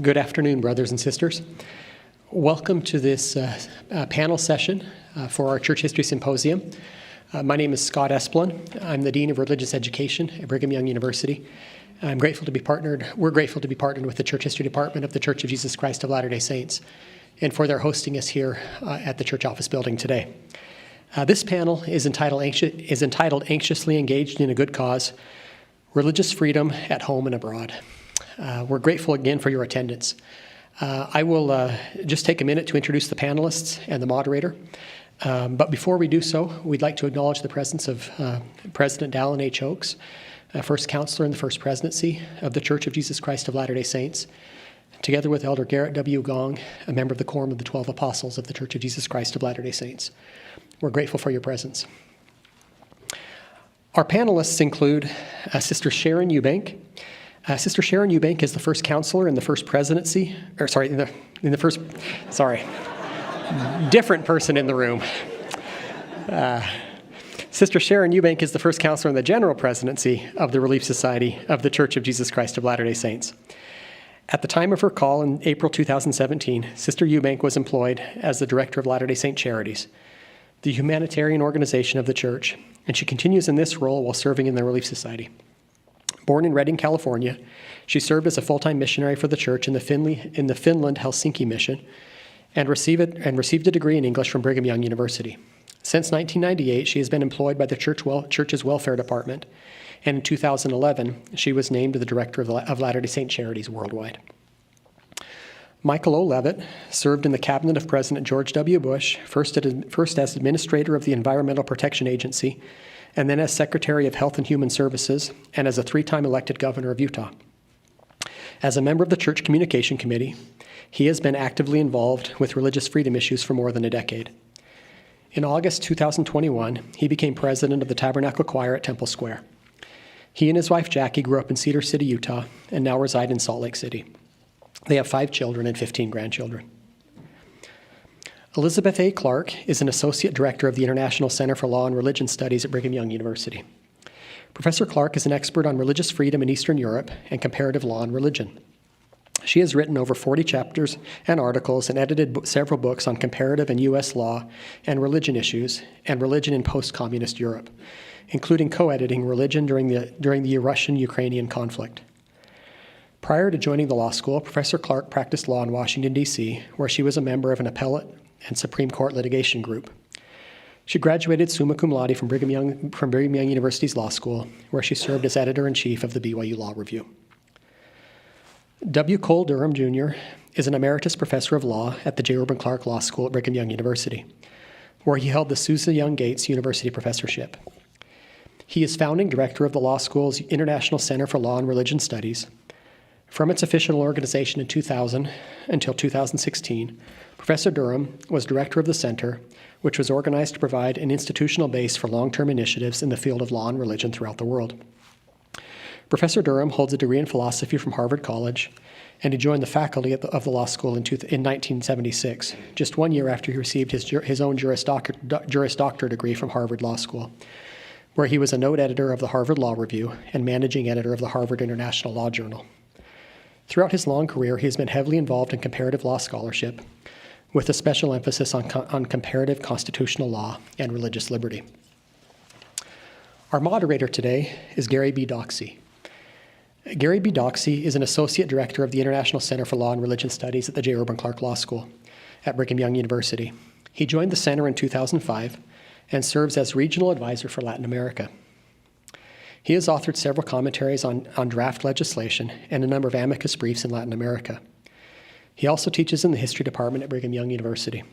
Good afternoon, brothers and sisters. Welcome to this panel session for our Church History Symposium. My name is Scott Esplin. I'm the Dean of Religious Education at Brigham Young University. We're grateful to be partnered with the Church History Department of the Church of Jesus Christ of Latter-day Saints and for their hosting us here at the church office building today. This panel is entitled Anxiously Engaged in a Good Cause, Religious Freedom at Home and Abroad. We're grateful again for your attendance. I will just take a minute to introduce the panelists and the moderator. But before we do so, we'd like to acknowledge the presence of President Dallin H. Oakes, First Counselor in the First Presidency of the Church of Jesus Christ of Latter-day Saints, together with Elder Garrett W. Gong, a member of the Quorum of the 12 Apostles of the Church of Jesus Christ of Latter-day Saints. We're grateful for your presence. Our panelists include Sister Sharon Eubank. Sister Sharon Eubank is the first counselor in the First Presidency, different person in the room. Sister Sharon Eubank is the first counselor in the General Presidency of the Relief Society of the Church of Jesus Christ of Latter-day Saints. At the time of her call in April 2017, Sister Eubank was employed as the Director of Latter-day Saint Charities, the humanitarian organization of the Church, and she continues in this role while serving in the Relief Society. Born in Redding, California, she served as a full-time missionary for the church in the Finland-Helsinki mission and received a degree in English from Brigham Young University. Since 1998, she has been employed by the church's welfare department, and in 2011, she was named the director of Latter-day Saint Charities worldwide. Michael Olevitt served in the cabinet of President George W. Bush, first as administrator of the Environmental Protection Agency, and then as Secretary of Health and Human Services, and as a three-time elected governor of Utah. As a member of the Church Communication Committee, he has been actively involved with religious freedom issues for more than a decade. In August 2021, he became president of the Tabernacle Choir at Temple Square. He and his wife Jackie grew up in Cedar City, Utah, and now reside in Salt Lake City. They have 5 children and 15 grandchildren. Elizabeth A. Clark is an Associate Director of the International Center for Law and Religion Studies at Brigham Young University. Professor Clark is an expert on religious freedom in Eastern Europe and comparative law and religion. She has written over 40 chapters and articles and edited several books on comparative and U.S. law and religion issues and religion in post-communist Europe, including co-editing Religion during the Russian-Ukrainian conflict. Prior to joining the law school, Professor Clark practiced law in Washington, D.C., where she was a member of an appellate and Supreme Court litigation group. She graduated summa cum laude from Brigham Young University's law school, where she served as editor-in-chief of the BYU Law Review. W. Cole Durham, Jr. is an emeritus professor of law at the J. Reuben Clark Law School at Brigham Young University, where he held the Susa Young Gates University professorship. He is founding director of the law school's International Center for Law and Religion Studies. From its official organization in 2000 until 2016, Professor Durham was director of the center, which was organized to provide an institutional base for long-term initiatives in the field of law and religion throughout the world. Professor Durham holds a degree in philosophy from Harvard College, and he joined the faculty of the law school in 1976, just 1 year after he received his own Juris Doctor degree from Harvard Law School, where he was a note editor of the Harvard Law Review and managing editor of the Harvard International Law Journal. Throughout his long career, he has been heavily involved in comparative law scholarship, with a special emphasis on comparative constitutional law and religious liberty. Our moderator today is Gary B. Doxy. Gary B. Doxy is an Associate Director of the International Center for Law and Religion Studies at the J. Reuben Clark Law School at Brigham Young University. He joined the center in 2005 and serves as Regional Advisor for Latin America. He has authored several commentaries on draft legislation and a number of amicus briefs in Latin America. He also teaches in the History Department at Brigham Young University.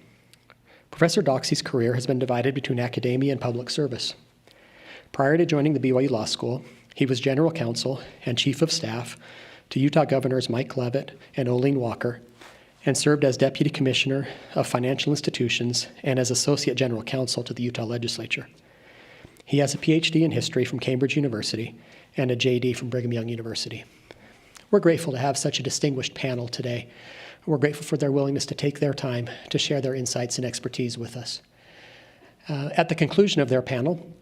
Professor Doxey's career has been divided between academia and public service. Prior to joining the BYU Law School, he was General Counsel and Chief of Staff to Utah Governors Mike Leavitt and Olene Walker, and served as Deputy Commissioner of Financial Institutions and as Associate General Counsel to the Utah Legislature. He has a PhD in history from Cambridge University and a JD from Brigham Young University. We're grateful to have such a distinguished panel today. We're grateful for their willingness to take their time to share their insights and expertise with us. At the conclusion of their panel,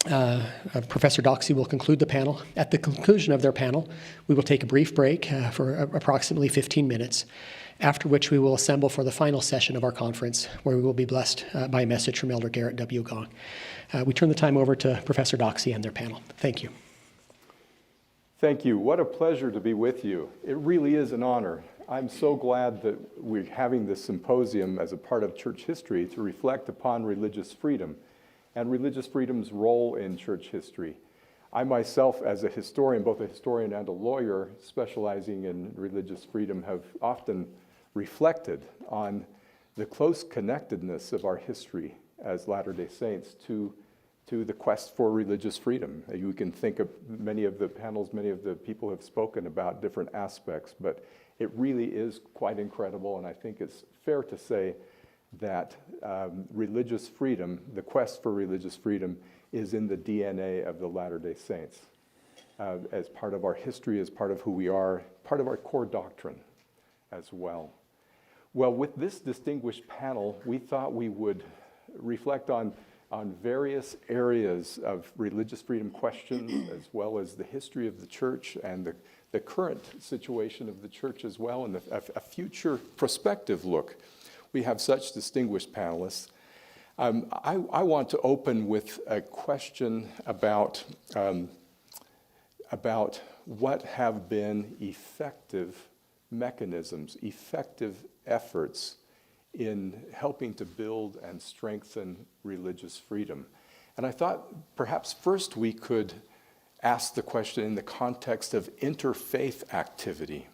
Professor Doxey will conclude the panel. At the conclusion of their panel, we will take a brief break for approximately 15 minutes, after which we will assemble for the final session of our conference, where we will be blessed by a message from Elder Garrett W. Gong. We turn the time over to Professor Doxey and their panel. Thank you. Thank you. What a pleasure to be with you. It really is an honor. I'm so glad that we're having this symposium as a part of church history to reflect upon religious freedom and religious freedom's role in church history. I myself, as a historian, both a historian and a lawyer specializing in religious freedom, have often reflected on the close connectedness of our history as Latter-day Saints to the quest for religious freedom. You can think of many of the panels, many of the people have spoken about different aspects, but it really is quite incredible, and I think it's fair to say that religious freedom, the quest for religious freedom, is in the DNA of the Latter-day Saints. As part of our history, as part of who we are, part of our core doctrine as well. Well, with this distinguished panel, we thought we would reflect on various areas of religious freedom questions, as well as the history of the church and the current situation of the church as well, and a future prospective look. We have such distinguished panelists. I want to open with a question about what have been effective mechanisms, effective efforts in helping to build and strengthen religious freedom. And I thought perhaps first we could ask the question in the context of interfaith activity.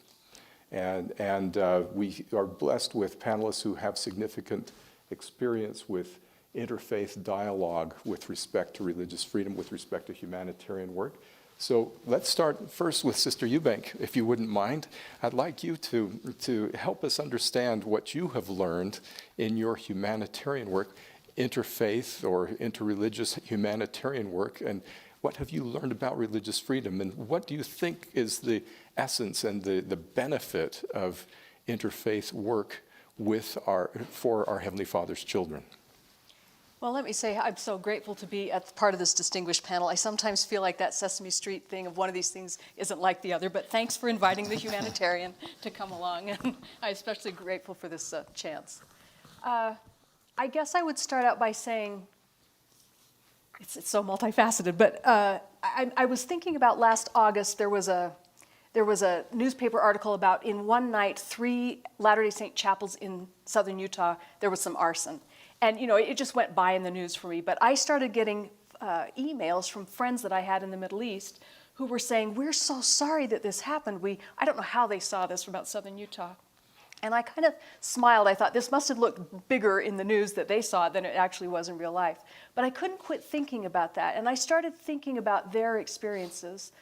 And we are blessed with panelists who have significant experience with interfaith dialogue with respect to religious freedom, with respect to humanitarian work. So let's start first with Sister Eubank, if you wouldn't mind. I'd like you to help us understand what you have learned in your humanitarian work, interfaith or interreligious humanitarian work, and what have you learned about religious freedom, and what do you think is the essence and the benefit of interfaith work for our Heavenly Father's children? Well, let me say I'm so grateful to be at part of this distinguished panel. I sometimes feel like that Sesame Street thing of one of these things isn't like the other, but thanks for inviting the humanitarian to come along, and I'm especially grateful for this chance. I guess I would start out by saying, it's so multifaceted, but I was thinking about last August, there was a newspaper article about in one night, 3 Latter-day Saint chapels in southern Utah, there was some arson. And, you know, it just went by in the news for me. But I started getting emails from friends that I had in the Middle East who were saying, we're so sorry that this happened. I don't know how they saw this from about southern Utah. And I kind of smiled. I thought this must have looked bigger in the news that they saw than it actually was in real life. But I couldn't quit thinking about that. And I started thinking about their experiences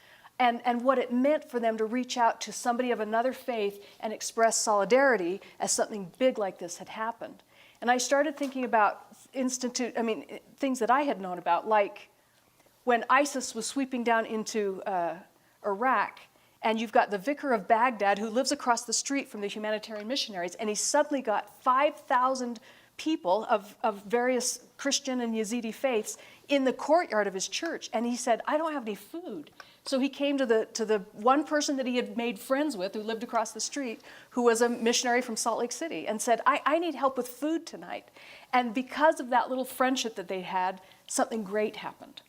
and what it meant for them to reach out to somebody of another faith and express solidarity as something big like this had happened. And I started thinking about things that I had known about, like when ISIS was sweeping down into Iraq, and you've got the vicar of Baghdad who lives across the street from the humanitarian missionaries, and he suddenly got 5,000 people of various Christian and Yazidi faiths in the courtyard of his church. And he said, I don't have any food. So he came to the one person that he had made friends with who lived across the street, who was a missionary from Salt Lake City, and said, I need help with food tonight. And because of that little friendship that they had, something great happened.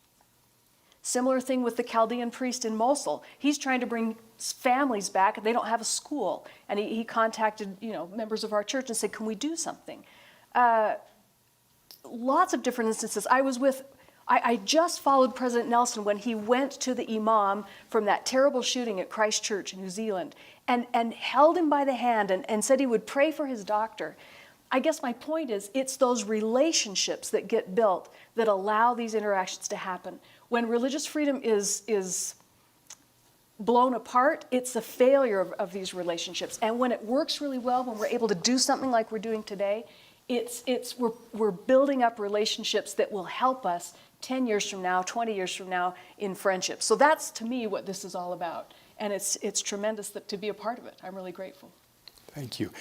Similar thing with the Chaldean priest in Mosul. He's trying to bring families back, and they don't have a school. And he contacted members of our church and said, can we do something? Lots of different instances. I just followed President Nelson when he went to the imam from that terrible shooting at Christchurch in New Zealand and held him by the hand and said he would pray for his doctor. I guess my point is, it's those relationships that get built that allow these interactions to happen. When religious freedom is blown apart, it's a failure of these relationships. And when it works really well, when we're able to do something like we're doing today, we're building up relationships that will help us 10 years from now, 20 years from now in friendship. So that's, to me, what this is all about. And it's tremendous to be a part of it. I'm really grateful. Thank you.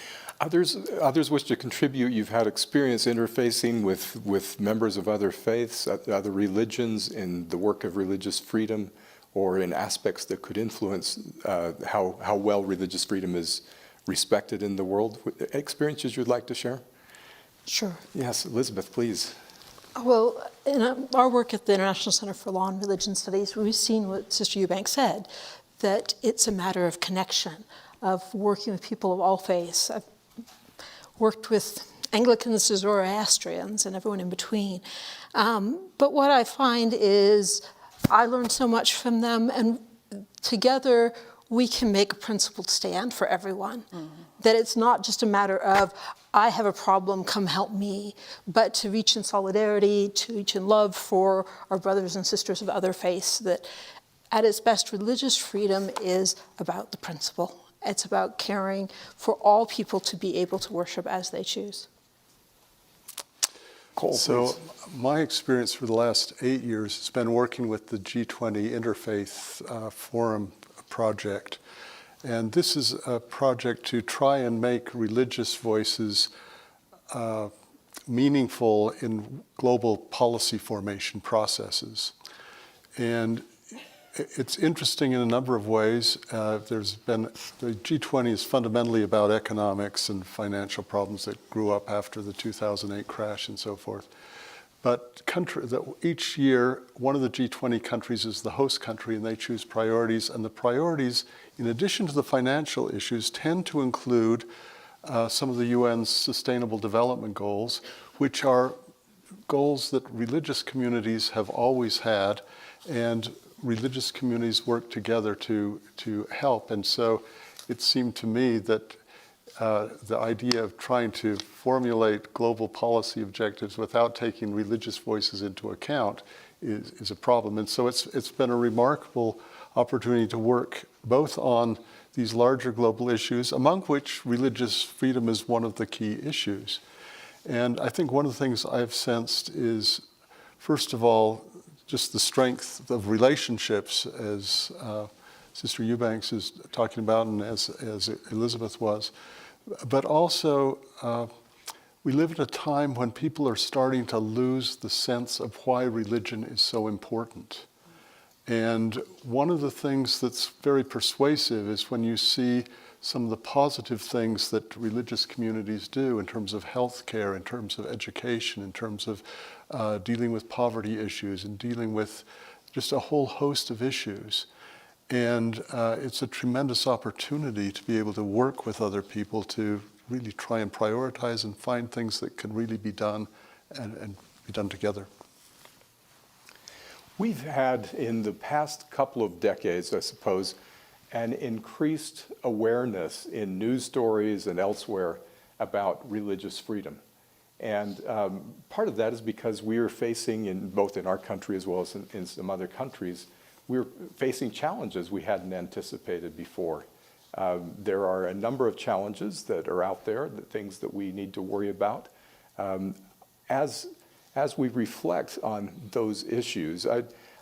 Others wish to contribute. You've had experience interfacing with members of other faiths, other religions, in the work of religious freedom, or in aspects that could influence how well religious freedom is respected in the world. Experiences you'd like to share? Sure. Yes, Elizabeth, please. Well, in our work at the International Center for Law and Religion Studies, we've seen what Sister Eubank said, that it's a matter of connection, of working with people of all faiths. I've worked with Anglicans, Zoroastrians, and everyone in between. But what I find is I learn so much from them, and together we can make a principled stand for everyone. Mm-hmm. That it's not just a matter of, I have a problem, come help me, but to reach in solidarity, to reach in love for our brothers and sisters of other faiths, that at its best, religious freedom is about the principle. It's about caring for all people to be able to worship as they choose. Cole, so please. My experience for the last 8 years has been working with the G20 Interfaith Forum project. And this is a project to try and make religious voices meaningful in global policy formation processes. And it's interesting in a number of ways. The G20 is fundamentally about economics and financial problems that grew up after the 2008 crash and so forth. But each year, one of the G20 countries is the host country, and they choose priorities. And the priorities, in addition to the financial issues, tend to include some of the UN's Sustainable Development Goals, which are goals that religious communities have always had, and religious communities work together to help. And so it seemed to me that the idea of trying to formulate global policy objectives without taking religious voices into account is a problem. And so it's been a remarkable opportunity to work both on these larger global issues, among which religious freedom is one of the key issues. And I think one of the things I've sensed is, first of all, just the strength of relationships, as Sister Eubanks is talking about, and as Elizabeth was. But also, we live at a time when people are starting to lose the sense of why religion is so important. And one of the things that's very persuasive is when you see some of the positive things that religious communities do in terms of health care, in terms of education, in terms of dealing with poverty issues, and dealing with just a whole host of issues. And it's a tremendous opportunity to be able to work with other people to really try and prioritize and find things that can really be done and be done together. We've had, in the past couple of decades, I suppose, an increased awareness in news stories and elsewhere about religious freedom. And part of that is because we are facing, both in our country as well as in some other countries, we're facing challenges we hadn't anticipated before. There are a number of challenges that are out there, the things that we need to worry about. As we reflect on those issues,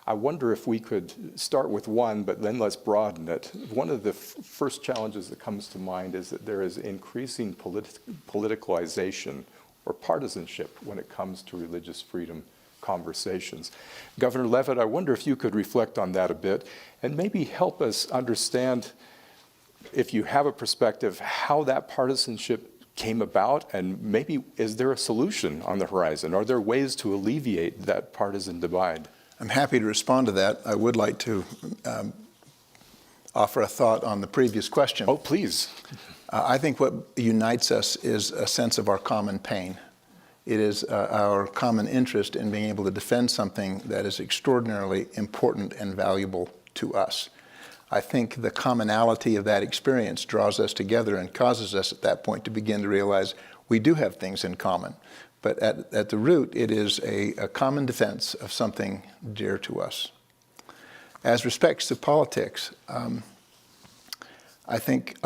I wonder if we could start with one, but then let's broaden it. One of the first challenges that comes to mind is that there is increasing politicalization or partisanship when it comes to religious freedom conversations. Governor Leavitt, I wonder if you could reflect on that a bit and maybe help us understand, if you have a perspective, how that partisanship came about, and maybe is there a solution on the horizon? Are there ways to alleviate that partisan divide? I'm happy to respond to that. I would like to offer a thought on the previous question. Oh, please. I think what unites us is a sense of our common pain. It is our common interest in being able to defend something that is extraordinarily important and valuable to us. I think the commonality of that experience draws us together and causes us at that point to begin to realize we do have things in common. But at the root, it is a common defense of something dear to us. As respects to politics, I think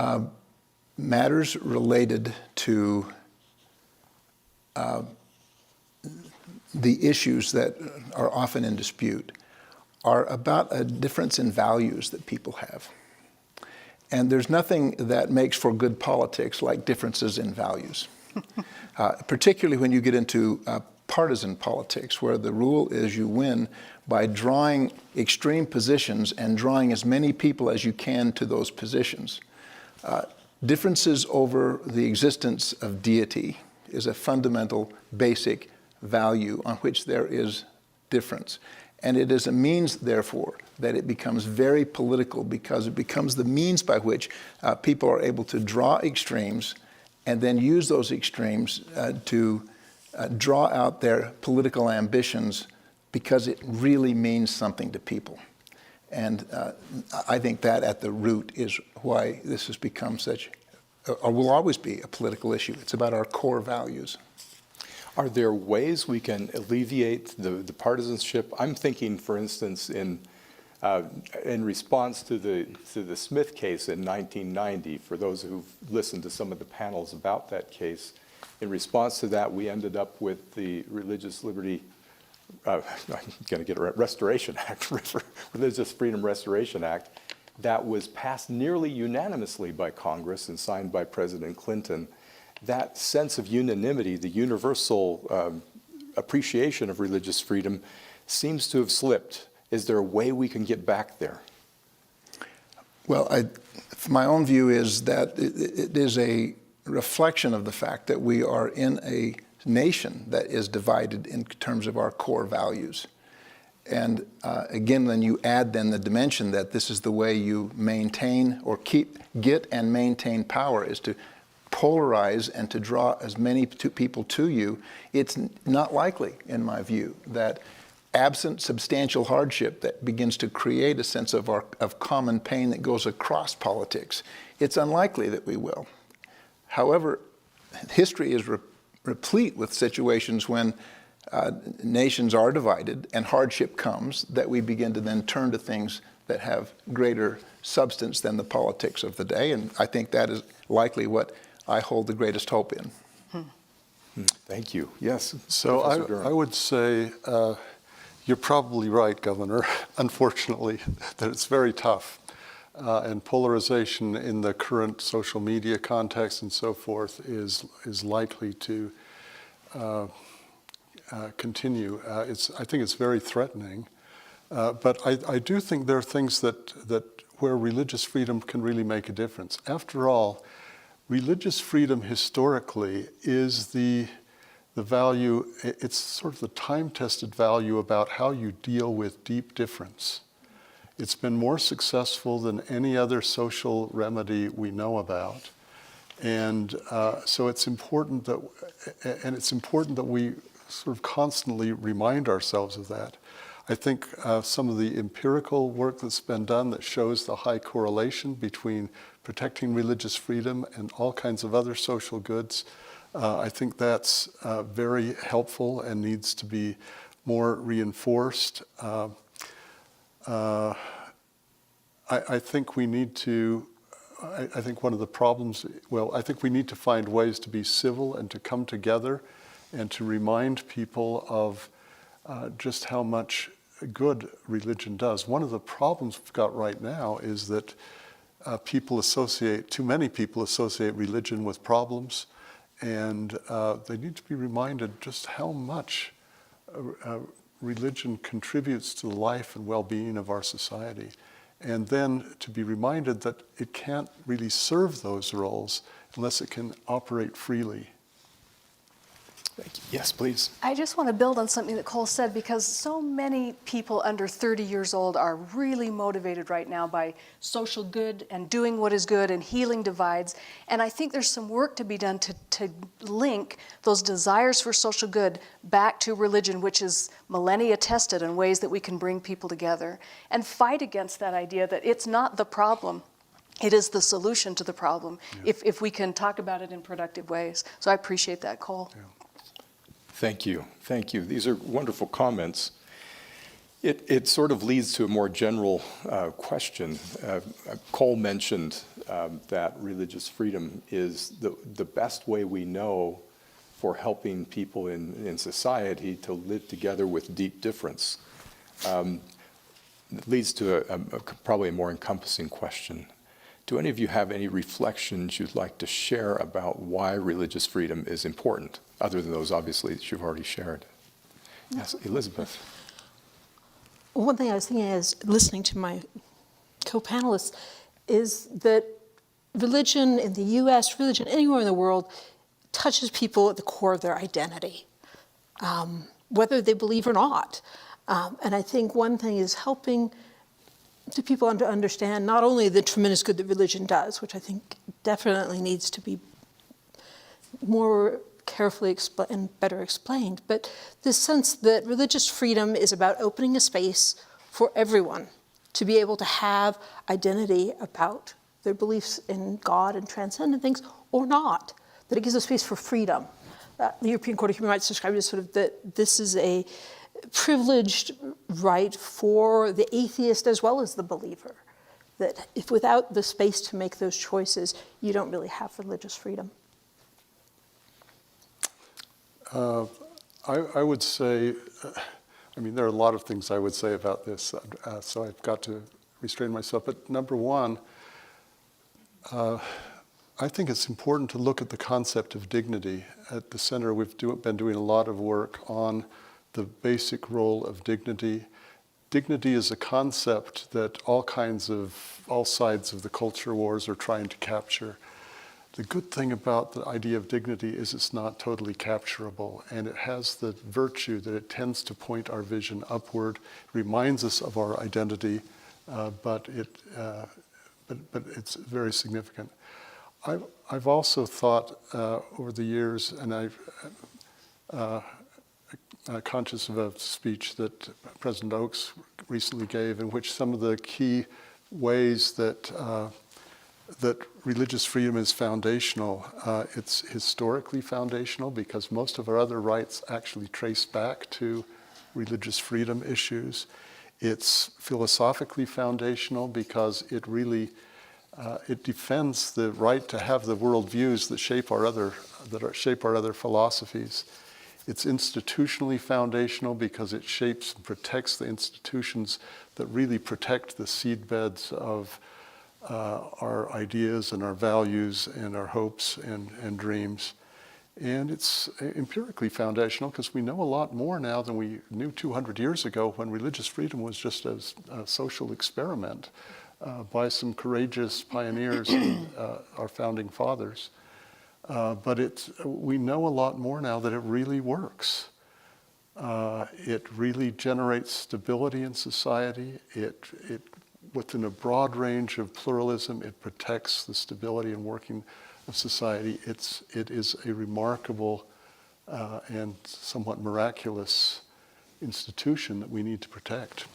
matters related to the issues that are often in dispute are about a difference in values that people have. And there's nothing that makes for good politics like differences in values, particularly when you get into partisan politics, where the rule is you win by drawing extreme positions and drawing as many people as you can to those positions. Differences over the existence of deity is a fundamental, basic value on which there is difference. And it is a means, therefore, that it becomes very political, because it becomes the means by which people are able to draw extremes and then use those extremes to draw out their political ambitions, because it really means something to people. And I think that at the root is why this has become such, or will always be, a political issue. It's about our core values. Are there ways we can alleviate the partisanship? I'm thinking, for instance, in response to the Smith case in 1990, for those who've listened to some of the panels about that case, in response to that, we ended up with the Religious Liberty, I'm going to get it, Restoration Act, Religious Freedom Restoration Act, that was passed nearly unanimously by Congress and signed by President Clinton. That sense of unanimity, the universal appreciation of religious freedom, seems to have slipped. Is there a way we can get back there? Well, my own view is that it is a reflection of the fact that we are in a nation that is divided in terms of our core values. And again, when you add then the dimension that this is the way you maintain or get and maintain power, is to polarize and to draw as many people to you, it's not likely, in my view, that absent substantial hardship that begins to create a sense of common pain that goes across politics, it's unlikely that we will. However, history is replete with situations when nations are divided and hardship comes, that we begin to then turn to things that have greater substance than the politics of the day. And I think that is likely what I hold the greatest hope in. Thank you. Yes. So I would say you're probably right, Governor, unfortunately, that it's very tough. And polarization in the current social media context and so forth is likely to continue. I think it's very threatening. But I do think there are things that where religious freedom can really make a difference. After all, religious freedom historically is the value, it's sort of the time-tested value about how you deal with deep difference. It's been more successful than any other social remedy we know about. And so it's important that we sort of constantly remind ourselves of that. I think some of the empirical work that's been done that shows the high correlation between protecting religious freedom and all kinds of other social goods, I think that's very helpful and needs to be more reinforced. I think we need to, I think one of the problems, I think we need to find ways to be civil and to come together and to remind people of just how much good religion does. One of the problems we've got right now is that too many people associate religion with problems, and they need to be reminded just how much religion contributes to the life and well-being of our society. And then to be reminded that it can't really serve those roles unless it can operate freely. Thank you. Yes, please. I just want to build on something that Cole said, because so many people under 30 years old are really motivated right now by social good and doing what is good and healing divides. And I think there's some work to be done to link those desires for social good back to religion, which is millennia tested in ways that we can bring people together, and fight against that idea that it's not the problem. It is the solution to the problem, if we can talk about it in productive ways. So I appreciate that, Cole. Yeah. Thank you. Thank you. These are wonderful comments. It sort of leads to a more general question. Cole mentioned that religious freedom is the best way we know for helping people in society to live together with deep difference. It leads to probably a more encompassing question. Do any of you have any reflections you'd like to share about why religious freedom is important, other than those, obviously, that you've already shared? Yes, Elizabeth. One thing I was thinking as listening to my co-panelists is that religion in the US, religion anywhere in the world, touches people at the core of their identity, whether they believe or not. And I think one thing is helping to people to understand not only the tremendous good that religion does, which I think definitely needs to be more carefully and better explained, but this sense that religious freedom is about opening a space for everyone to be able to have identity about their beliefs in God and transcendent things or not, that it gives a space for freedom. The European Court of Human Rights described it as sort of that this is a privileged right for the atheist as well as the believer, that if without the space to make those choices, you don't really have religious freedom. I would say, I mean, there are a lot of things I would say about this, so I've got to restrain myself. But number one, I think it's important to look at the concept of dignity. At the center, we've been doing a lot of work on the basic role of dignity. Dignity is a concept that all sides of the culture wars are trying to capture. The good thing about the idea of dignity is it's not totally capturable, and it has the virtue that it tends to point our vision upward, reminds us of our identity, but it's very significant. I've also thought over the years, and I'm conscious of a speech that President Oakes recently gave, in which some of the key ways that religious freedom is foundational. It's historically foundational because most of our other rights actually trace back to religious freedom issues. It's philosophically foundational because it really it defends the right to have the worldviews that shape our other philosophies. It's institutionally foundational because it shapes and protects the institutions that really protect the seedbeds of our ideas and our values and our hopes and dreams. And it's empirically foundational because we know a lot more now than we knew 200 years ago, when religious freedom was just a social experiment by some courageous pioneers, our founding fathers. But we know a lot more now that it really works. It really generates stability in society. Within a broad range of pluralism, it protects the stability and working of society. It is a remarkable and somewhat miraculous institution that we need to protect.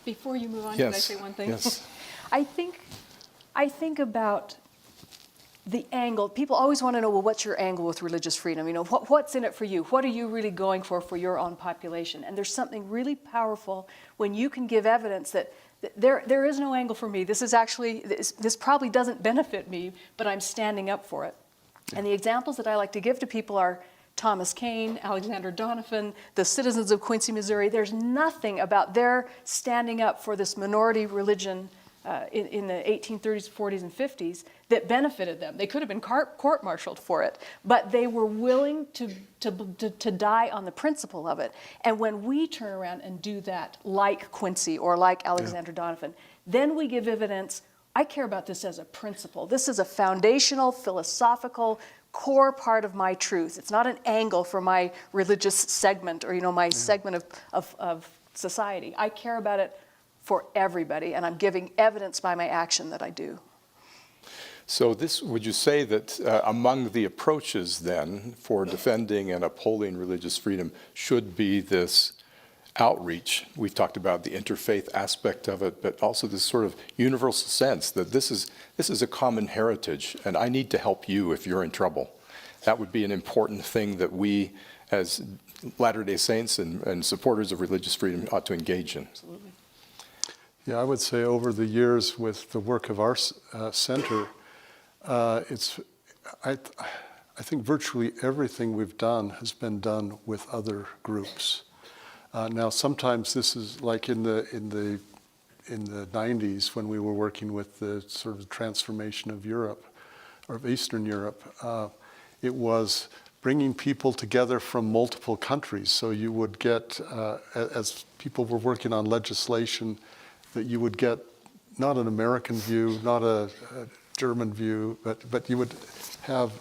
Before you move on, Yes. Can I say one thing? Yes. I think about the angle. People always want to know, well, what's your angle with religious freedom? You know, what's in it for you? What are you really going for your own population? And there's something really powerful when you can give evidence that there is no angle for me. This is actually, this probably doesn't benefit me, but I'm standing up for it. And the examples that I like to give to people are Thomas Paine, Alexander Donovan, the citizens of Quincy, Missouri. There's nothing about their standing up for this minority religion in the 1830s, 40s, and 50s that benefited them. They could have been court-martialed for it, but they were willing to die on the principle of it. And when we turn around and do that, like Quincy or like Alexander Donovan, then we give evidence. I care about this as a principle. This is a foundational, philosophical, core part of my truth. It's not an angle for my religious segment or, my segment of society. I care about it for everybody, and I'm giving evidence by my action that I do. So would you say that among the approaches then for defending and upholding religious freedom should be this outreach? We've talked about the interfaith aspect of it, but also this sort of universal sense that this is a common heritage, and I need to help you if you're in trouble. That would be an important thing that we, as Latter-day Saints and supporters of religious freedom, ought to engage in. Absolutely. Yeah, I would say over the years with the work of our center, I think virtually everything we've done has been done with other groups. Now, sometimes this is like in the 90s when we were working with the sort of transformation of Europe, or of Eastern Europe. It was bringing people together from multiple countries. So you would get, as people were working on legislation, that you would get not an American view, not a German view, but you would have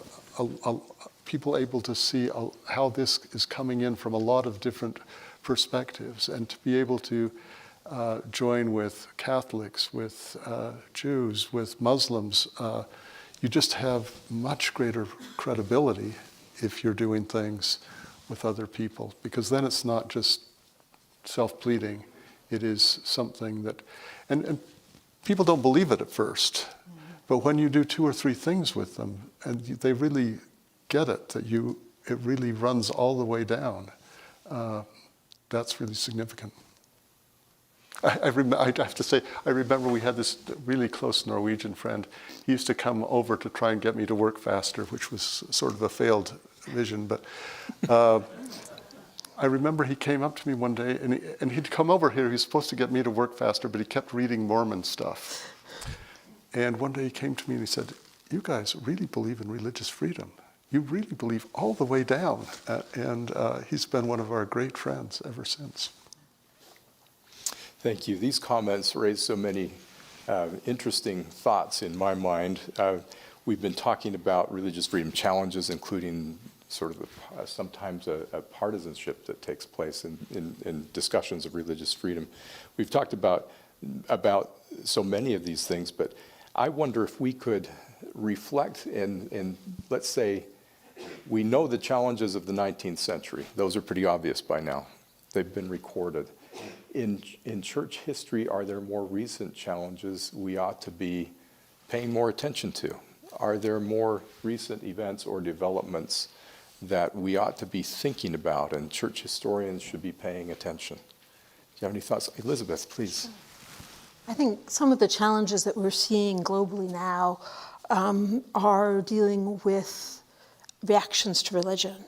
people able to see how this is coming in from a lot of different perspectives, and to be able to join with Catholics, with Jews, with Muslims. You just have much greater credibility if you're doing things with other people, because then it's not just self-pleading. It is something that, and people don't believe it at first, but when you do 2 or 3 things with them, and they really get it, that it really runs all the way down, that's really significant. I have to say, I remember we had this really close Norwegian friend. He used to come over to try and get me to work faster, which was sort of a failed vision. But I remember he came up to me one day, and he'd come over here. He was supposed to get me to work faster, but he kept reading Mormon stuff. And one day he came to me and he said, "You guys really believe in religious freedom. You really believe all the way down." And he's been one of our great friends ever since. Thank you. These comments raise so many interesting thoughts in my mind. We've been talking about religious freedom challenges, including sort of sometimes a partisanship that takes place in discussions of religious freedom. We've talked about so many of these things, but I wonder if we could reflect in, let's say, we know the challenges of the 19th century. Those are pretty obvious by now. They've been recorded. In church history, are there more recent challenges we ought to be paying more attention to? Are there more recent events or developments that we ought to be thinking about and church historians should be paying attention? Do you have any thoughts? Elizabeth, please. I think some of the challenges that we're seeing globally now are dealing with reactions to religion,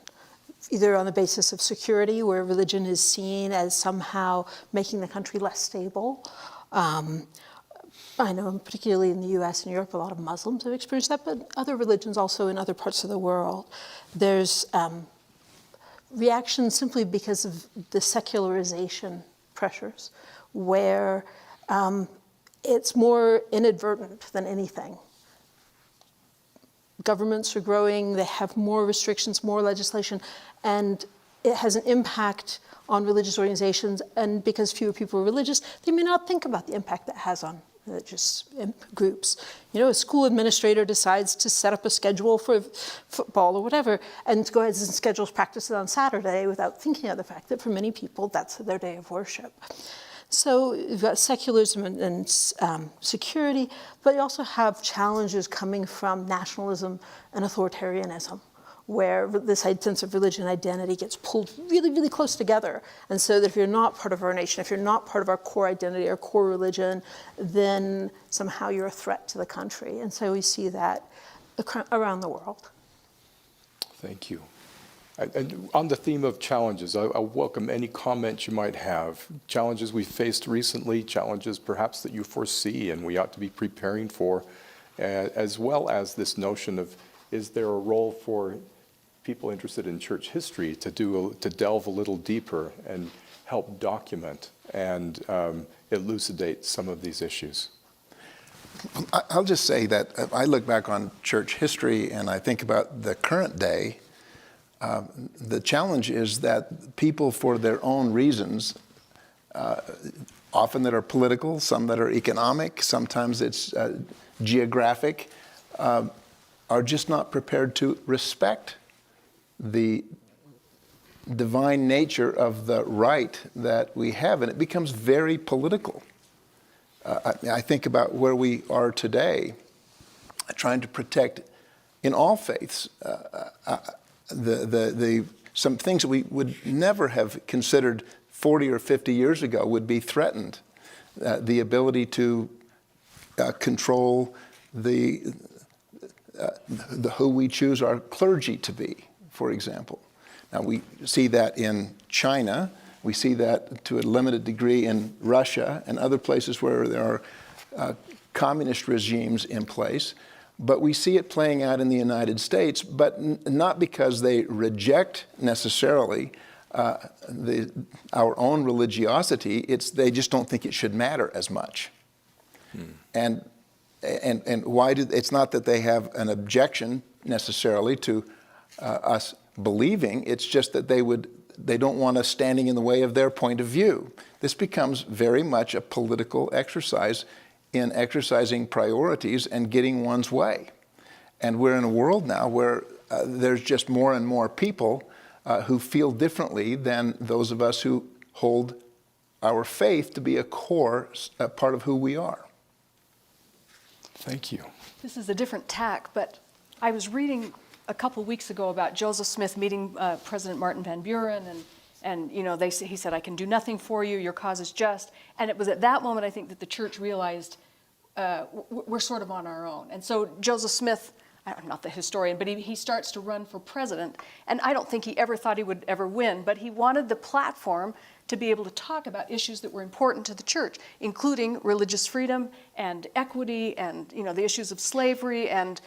either on the basis of security, where religion is seen as somehow making the country less stable. I know particularly in the US and Europe, a lot of Muslims have experienced that, but other religions also in other parts of the world. There's reaction simply because of the secularization pressures, where it's more inadvertent than anything. Governments are growing, they have more restrictions, more legislation, and it has an impact on religious organizations, and because fewer people are religious, they may not think about the impact that has on religious groups. You know, a school administrator decides to set up a schedule for football or whatever, and go ahead and schedules practices on Saturday without thinking of the fact that for many people, that's their day of worship. So you've got secularism and security, but you also have challenges coming from nationalism and authoritarianism, where this sense of religion identity gets pulled really, really close together. And so that if you're not part of our nation, if you're not part of our core identity, our core religion, then somehow you're a threat to the country. And so we see that around the world. Thank you. And on the theme of challenges, I welcome any comments you might have. Challenges we faced recently, challenges perhaps that you foresee and we ought to be preparing for, as well as this notion of, is there a role for people interested in church history to delve a little deeper and help document and elucidate some of these issues? I'll just say that I look back on church history and I think about the current day. The challenge is that people, for their own reasons, often that are political, some that are economic, sometimes it's geographic, are just not prepared to respect the divine nature of the right that we have, and it becomes very political. I think about where we are today, trying to protect, in all faiths, some things that we would never have considered 40 or 50 years ago would be threatened. The ability to control who we choose our clergy to be, for example. Now we see that in China, We see that to a limited degree in Russia and other places where there are communist regimes in place. But we see it playing out in the United States, but not because they reject necessarily our own religiosity. They just don't think it should matter as much. And why do it's not that they have an objection necessarily to us believing, it's just that they don't want us standing in the way of their point of view. This becomes very much a political exercise in exercising priorities and getting one's way. And we're in a world now where there's just more and more people who feel differently than those of us who hold our faith to be a core part of who we are. Thank you. This is a different tack, but I was reading a couple weeks ago about Joseph Smith meeting President Martin Van Buren, and you know, he said, "I can do nothing for you, your cause is just." And it was at that moment, I think, that the church realized we're sort of on our own. And so Joseph Smith, I'm not the historian, but he starts to run for president, and I don't think he ever thought he would ever win, but he wanted the platform to be able to talk about issues that were important to the church, including religious freedom and equity and, you know, the issues of slavery and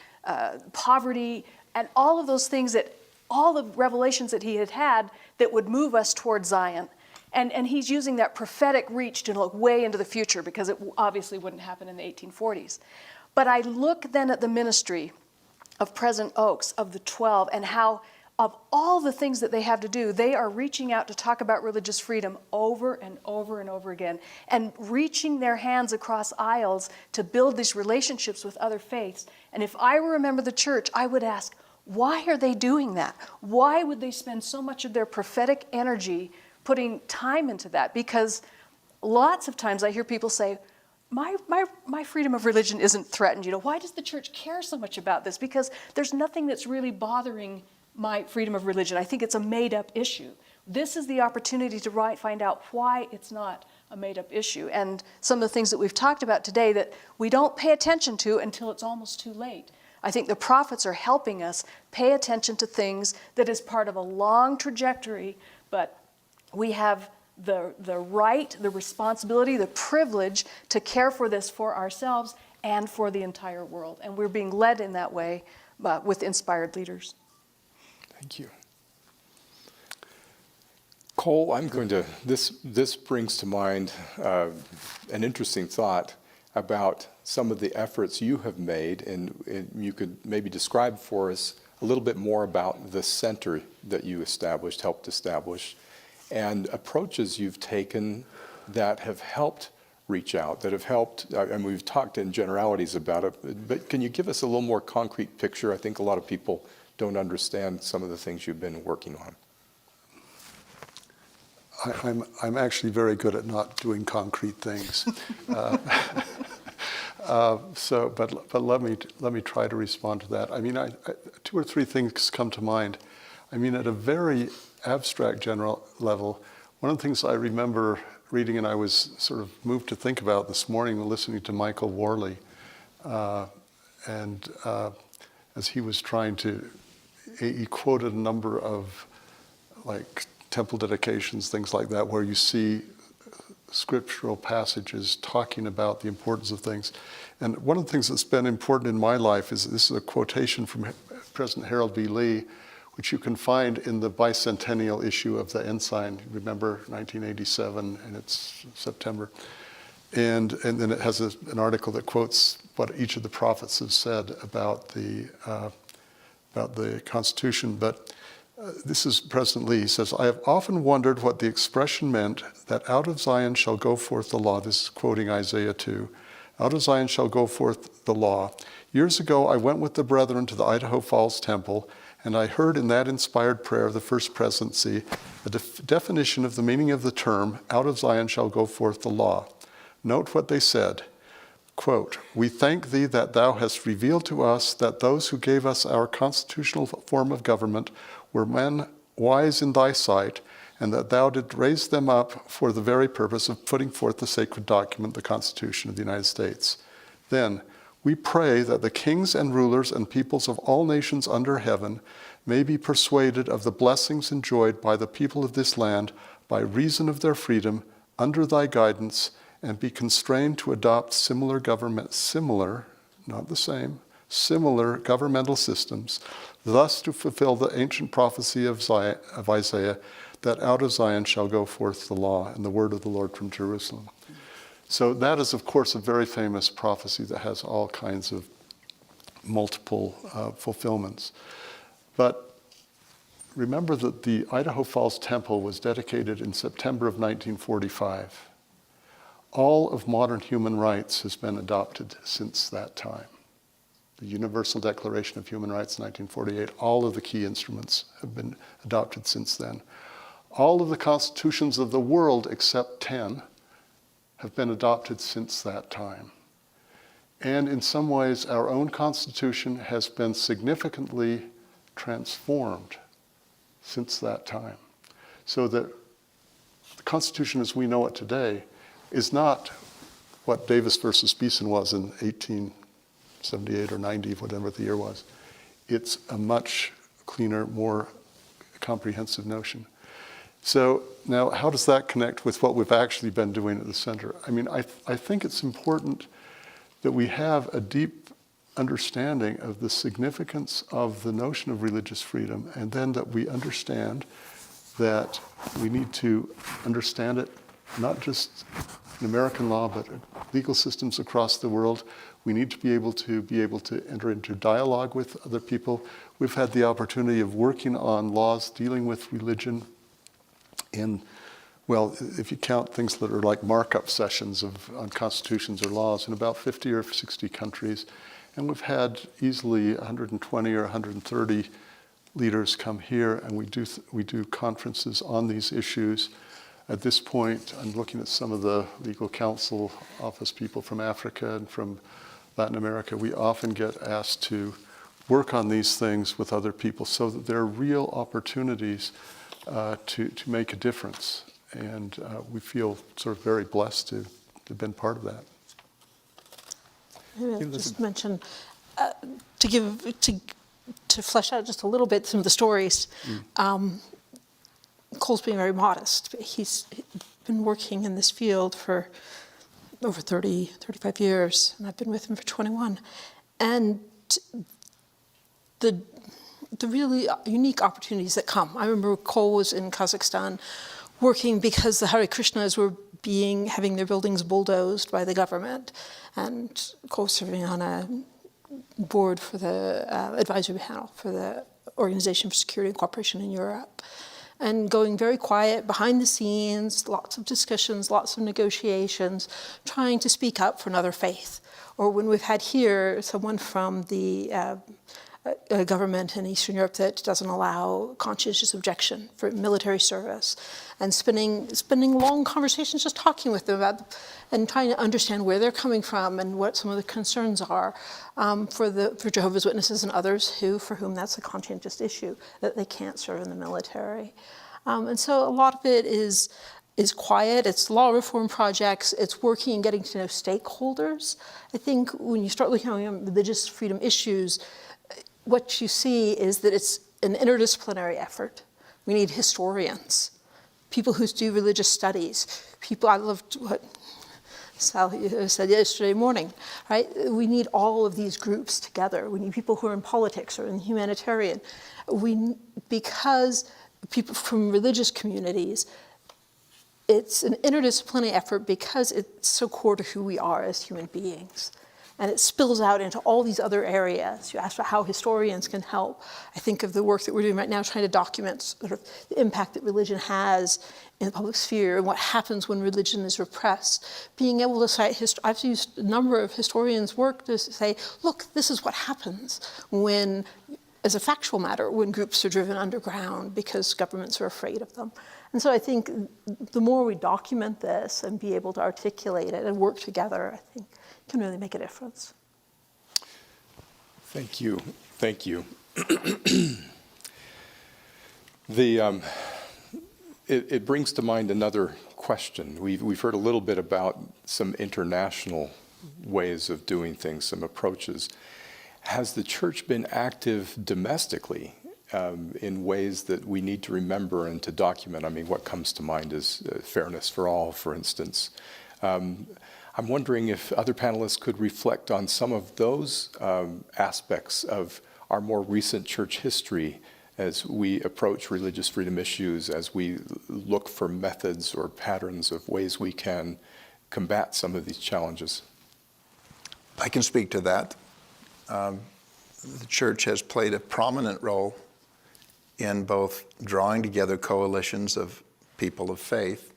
poverty and all of those things, that all the revelations that he had had that would move us towards Zion. And he's using that prophetic reach to look way into the future, because it obviously wouldn't happen in the 1840s. But I look then at the ministry of President Oaks, of the 12, and how of all the things that they have to do, they are reaching out to talk about religious freedom over and over and over again, and reaching their hands across aisles to build these relationships with other faiths. And if I were a member of the church, I would ask, why are they doing that? Why would they spend so much of their prophetic energy putting time into that? Because lots of times I hear people say, my freedom of religion isn't threatened. You know, why does the church care so much about this? Because there's nothing that's really bothering my freedom of religion. I think it's a made-up issue. This is the opportunity to find out why it's not a made-up issue. And some of the things that we've talked about today that we don't pay attention to until it's almost too late. I think the prophets are helping us pay attention to things that is part of a long trajectory, but we have the right, the responsibility, the privilege to care for this for ourselves and for the entire world. And we're being led in that way with inspired leaders. Thank you. Cole, this brings to mind an interesting thought about some of the efforts you have made, and you could maybe describe for us a little bit more about the center that you helped establish, and approaches you've taken that have helped reach out, that have helped, and we've talked in generalities about it, but can you give us a little more concrete picture? I think a lot of people don't understand some of the things you've been working on. I'm actually very good at not doing concrete things. But let me try to respond to that. I mean, two or three things come to mind. I mean, at a very abstract general level, one of the things I remember reading, and I was sort of moved to think about this morning listening to Michael Worley, and as he was trying to, he quoted a number of like temple dedications, things like that, where you see scriptural passages talking about the importance of things. And one of the things that's been important in my life is, this is a quotation from President Harold B. Lee, which you can find in the bicentennial issue of the Ensign. Remember 1987, and it's September. And then it has an article that quotes what each of the prophets have said about the Constitution. But this is President Lee. He says, "I have often wondered what the expression meant that out of Zion shall go forth the law." This is quoting Isaiah 2. "Out of Zion shall go forth the law. Years ago, I went with the brethren to the Idaho Falls Temple, and I heard in that inspired prayer of the First Presidency a definition of the meaning of the term, out of Zion shall go forth the law. Note what they said. Quote, 'We thank thee that thou hast revealed to us that those who gave us our constitutional form of government were men wise in thy sight, and that thou didst raise them up for the very purpose of putting forth the sacred document, the Constitution of the United States. Then we pray that the kings and rulers and peoples of all nations under heaven may be persuaded of the blessings enjoyed by the people of this land by reason of their freedom, under thy guidance, and be constrained to adopt similar, not the same, similar governmental systems, thus to fulfill the ancient prophecy of Isaiah, that out of Zion shall go forth the law and the word of the Lord from Jerusalem. So that is, of course, a very famous prophecy that has all kinds of multiple fulfillments. But remember that the Idaho Falls Temple was dedicated in September of 1945. All of modern human rights has been adopted since that time. The Universal Declaration of Human Rights in 1948, all of the key instruments have been adopted since then. All of the constitutions of the world, except 10, have been adopted since that time. And in some ways, our own Constitution has been significantly transformed since that time. So that the Constitution as we know it today is not what Davis versus Beeson was in 1878 or 90, whatever the year was. It's a much cleaner, more comprehensive notion. So now, how does that connect with what we've actually been doing at the center? I mean, I think it's important that we have a deep understanding of the significance of the notion of religious freedom, and then that we understand that we need to understand it not just in American law, but legal systems across the world. We need to be able to enter into dialogue with other people. We've had the opportunity of working on laws dealing with religion in, well, if you count things that are like markup sessions on constitutions or laws, in about 50 or 60 countries. And we've had easily 120 or 130 leaders come here, and we do conferences on these issues. At this point, I'm looking at some of the legal counsel office people from Africa and from Latin America. We often get asked to work on these things with other people so that there are real opportunities to make a difference. And we feel sort of very blessed to have been part of that. Maybe I'll just mention, to flesh out just a little bit some of the stories. Cole's being very modest. He's been working in this field for over 30, 35 years, and I've been with him for 21. And the really unique opportunities that come. I remember Cole was in Kazakhstan working because the Hare Krishnas were having their buildings bulldozed by the government, and Cole serving on a board for the advisory panel for the Organization for Security and Cooperation in Europe, and going very quiet behind the scenes, lots of discussions, lots of negotiations, trying to speak up for another faith. Or when we've had here someone from the a government in Eastern Europe that doesn't allow conscientious objection for military service, and spending long conversations just talking with them about and trying to understand where they're coming from and what some of the concerns are for Jehovah's Witnesses and others for whom that's a conscientious issue, that they can't serve in the military. And so a lot of it is quiet. It's law reform projects. It's working and getting to know stakeholders. I think when you start looking at religious freedom issues, what you see is that it's an interdisciplinary effort. We need historians, people who do religious studies, people, I loved what Sally said yesterday morning, right? We need all of these groups together. We need people who are in politics or in humanitarian. Because people from religious communities, it's an interdisciplinary effort because it's so core to who we are as human beings. And it spills out into all these other areas. You asked about how historians can help. I think of the work that we're doing right now trying to document sort of the impact that religion has in the public sphere and what happens when religion is repressed. Being able to cite, I've used a number of historians' work to say, look, this is what happens when, as a factual matter, when groups are driven underground because governments are afraid of them. And so I think the more we document this and be able to articulate it and work together, I think can really make a difference. Thank you. Thank you. It brings to mind another question. We've heard a little bit about some international ways of doing things, some approaches. Has the church been active domestically in ways that we need to remember and to document. I mean, what comes to mind is fairness for all, for instance. I'm wondering if other panelists could reflect on some of those aspects of our more recent church history as we approach religious freedom issues, as we look for methods or patterns of ways we can combat some of these challenges. I can speak to that. The church has played a prominent role in both drawing together coalitions of people of faith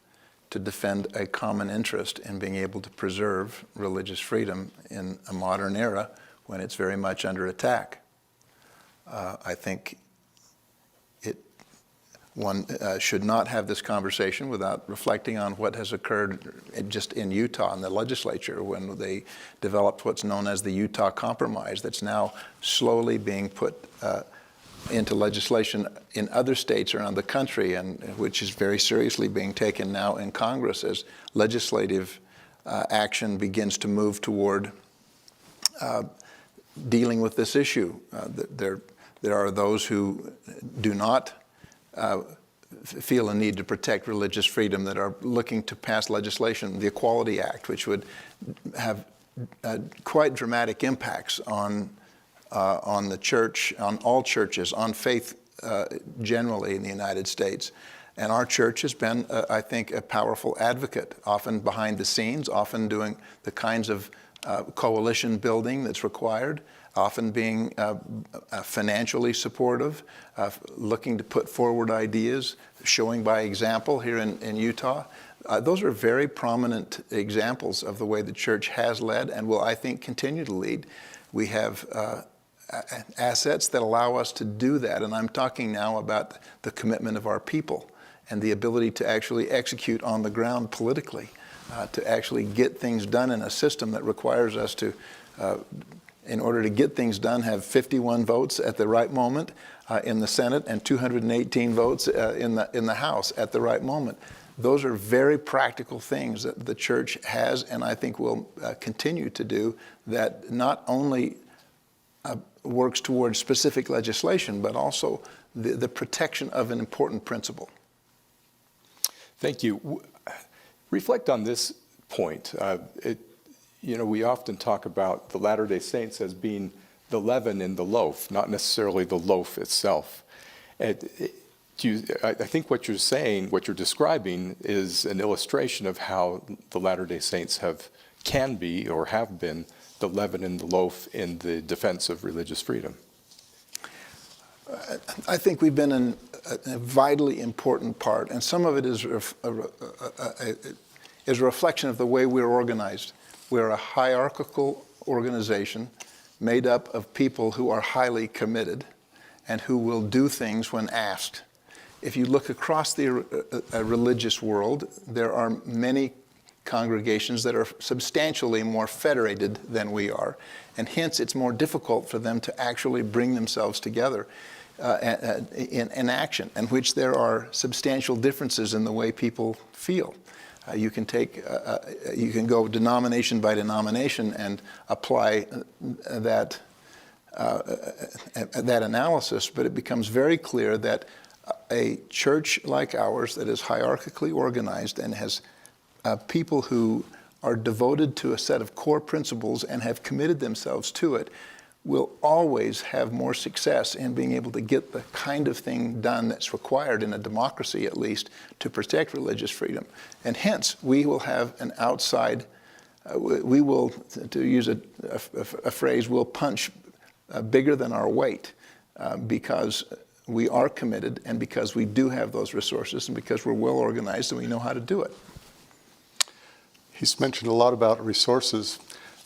to defend a common interest in being able to preserve religious freedom in a modern era when it's very much under attack. I think one should not have this conversation without reflecting on what has occurred just in Utah in the legislature when they developed what's known as the Utah Compromise that's now slowly being put into legislation in other states around the country, and which is very seriously being taken now in Congress as legislative action begins to move toward dealing with this issue. There are those who do not feel a need to protect religious freedom that are looking to pass legislation, the Equality Act, which would have quite dramatic impacts on the church, on all churches, on faith generally in the United States. And our church has been, I think, a powerful advocate, often behind the scenes, often doing the kinds of coalition building that's required, often being financially supportive, looking to put forward ideas, showing by example here in Utah. Those are very prominent examples of the way the church has led and will, I think, continue to lead. We have assets that allow us to do that, and I'm talking now about the commitment of our people and the ability to actually execute on the ground politically, to actually get things done in a system that requires us to, in order to get things done, have 51 votes at the right moment in the Senate and 218 votes in the House at the right moment. Those are very practical things that the church has and I think will continue to do, that not only works towards specific legislation, but also the protection of an important principle. Thank you. Reflect on this point. We often talk about the Latter-day Saints as being the leaven in the loaf, not necessarily the loaf itself. I think what you're saying, what you're describing, is an illustration of how the Latter-day Saints can be or have been the leaven in the loaf in the defense of religious freedom. I think we've been a vitally important part, and some of it is a reflection of the way we're organized. We're a hierarchical organization made up of people who are highly committed and who will do things when asked. If you look across the religious world, there are many congregations that are substantially more federated than we are, and hence it's more difficult for them to actually bring themselves together in action, in which there are substantial differences in the way people feel. You can go denomination by denomination and apply that analysis, but it becomes very clear that a church like ours that is hierarchically organized and has people who are devoted to a set of core principles and have committed themselves to it will always have more success in being able to get the kind of thing done that's required in a democracy, at least, to protect religious freedom. And hence, we will have an outside, we will, to use a phrase, we'll punch bigger than our weight because we are committed and because we do have those resources and because we're well organized and we know how to do it. He's mentioned a lot about resources,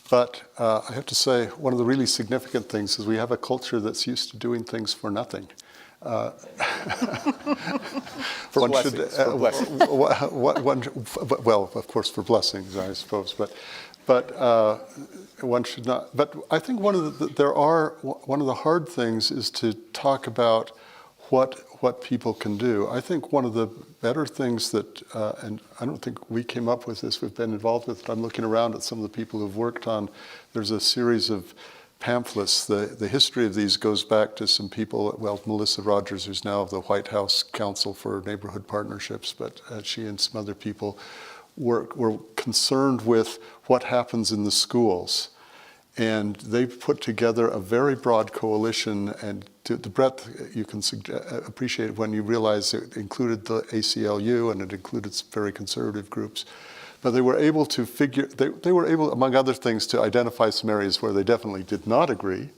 but I have to say one of the really significant things is we have a culture that's used to doing things for nothing. For blessings. Well, of course, for blessings, I suppose, but one should not. But I think one of the hard things is to talk about what people can do. I think one of the better things that, and I don't think we came up with this, we've been involved with it. I'm looking around at some of the people who've worked on, there's a series of pamphlets. The history of these goes back to some people, well, Melissa Rogers, who's now of the White House Council for Neighborhood Partnerships, but she and some other people were concerned with what happens in the schools. And they put together a very broad coalition, and to the breadth you can appreciate when you realize it included the ACLU and it included some very conservative groups. But they were able to they were able, among other things, to identify some areas where they definitely did not agree.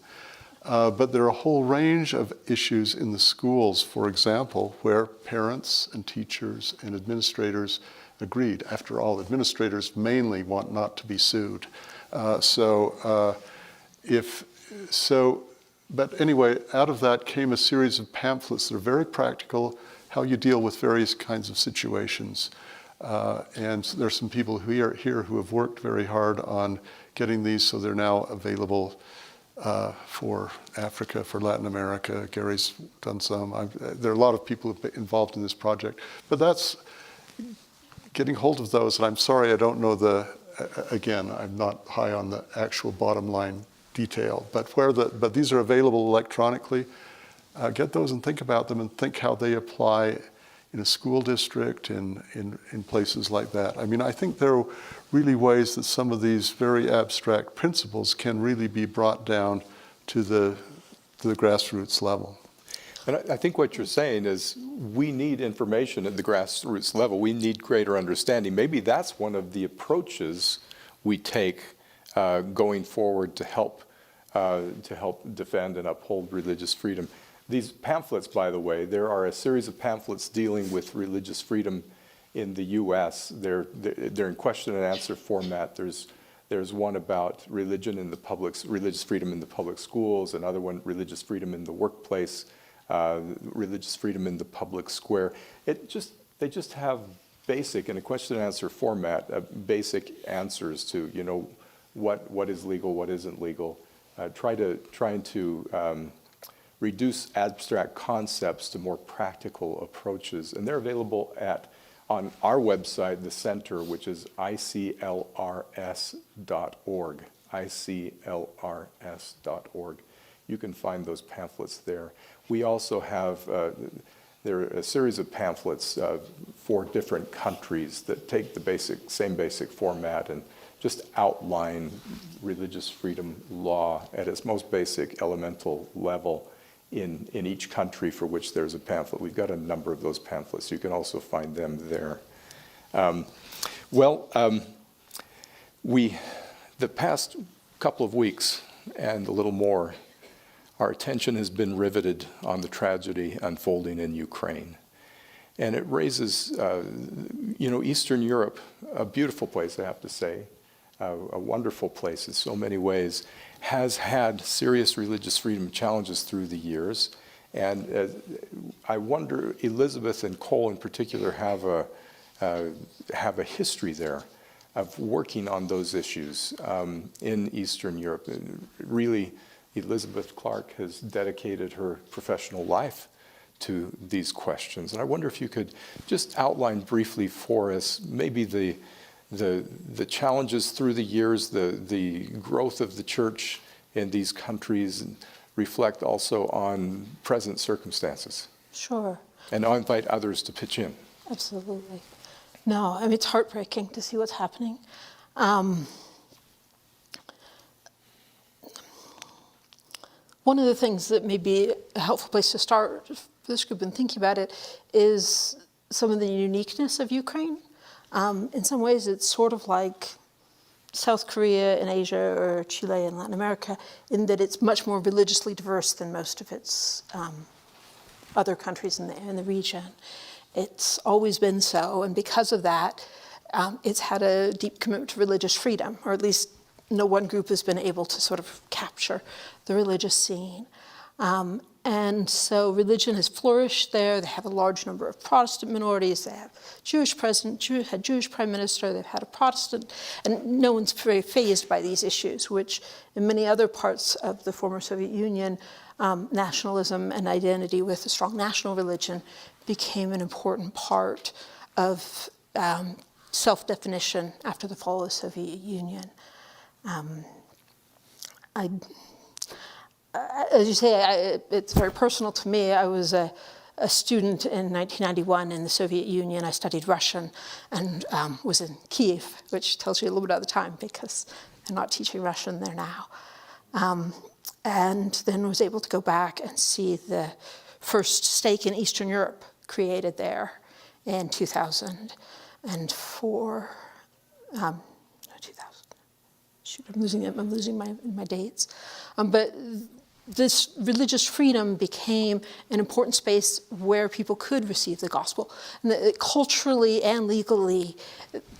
But there are a whole range of issues in the schools, for example, where parents and teachers and administrators agreed. After all, administrators mainly want not to be sued. But anyway, out of that came a series of pamphlets that are very practical, how you deal with various kinds of situations. And there's some people who are here who have worked very hard on getting these, so they're now available for Africa, for Latin America. Gary's done some. There are a lot of people involved in this project. But that's getting hold of those, and I'm sorry I don't know again, I'm not high on the actual bottom line detail, but these are available electronically. Get those and think about them and think how they apply in a school district, in places like that. I mean, I think there are really ways that some of these very abstract principles can really be brought down to the grassroots level. And I think what you're saying is we need information at the grassroots level. We need greater understanding. Maybe that's one of the approaches we take going forward to help defend and uphold religious freedom. These pamphlets, by the way, there are a series of pamphlets dealing with religious freedom in the U.S. They're in question and answer format. There's one about religious freedom in the public schools, another one, religious freedom in the workplace, religious freedom in the public square. They just have basic, in a question and answer format, basic answers to, what is legal, what isn't legal. Trying to reduce abstract concepts to more practical approaches. And they're available on our website, the center, which is iclrs.org, iclrs.org. You can find those pamphlets there. We also have, there are a series of pamphlets for different countries that take the same basic format and just outline religious freedom law at its most basic elemental level in each country for which there's a pamphlet. We've got a number of those pamphlets. You can also find them there. The past couple of weeks and a little more, our attention has been riveted on the tragedy unfolding in Ukraine. And it raises, Eastern Europe, a beautiful place, I have to say, a wonderful place in so many ways, has had serious religious freedom challenges through the years. And I wonder, Elizabeth and Cole in particular have a history there of working on those issues in Eastern Europe. Really, Elizabeth Clark has dedicated her professional life to these questions. And I wonder if you could just outline briefly for us maybe the challenges through the years, the growth of the church in these countries, and reflect also on present circumstances. Sure. And I'll invite others to pitch in. Absolutely. No, I mean, it's heartbreaking to see what's happening. One of the things that may be a helpful place to start for this group in thinking about it is some of the uniqueness of Ukraine. In some ways, it's sort of like South Korea in Asia or Chile in Latin America, in that it's much more religiously diverse than most of its other countries in the region. It's always been so, and because of that, it's had a deep commitment to religious freedom, or at least no one group has been able to sort of capture the religious scene. And so religion has flourished there. They have a large number of Protestant minorities. They have Jewish president, had Jewish prime minister. They've had a Protestant, and no one's very fazed by these issues, which in many other parts of the former Soviet Union, nationalism and identity with a strong national religion became an important part of self-definition after the fall of the Soviet Union. as you say, it's very personal to me. I was a student in 1991 in the Soviet Union. I studied Russian and was in Kiev, which tells you a little bit about the time because they're not teaching Russian there now. And then was able to go back and see the first stake in Eastern Europe created there in 2004. 2000. Shoot, I'm losing my dates. But this religious freedom became an important space where people could receive the gospel. And culturally and legally,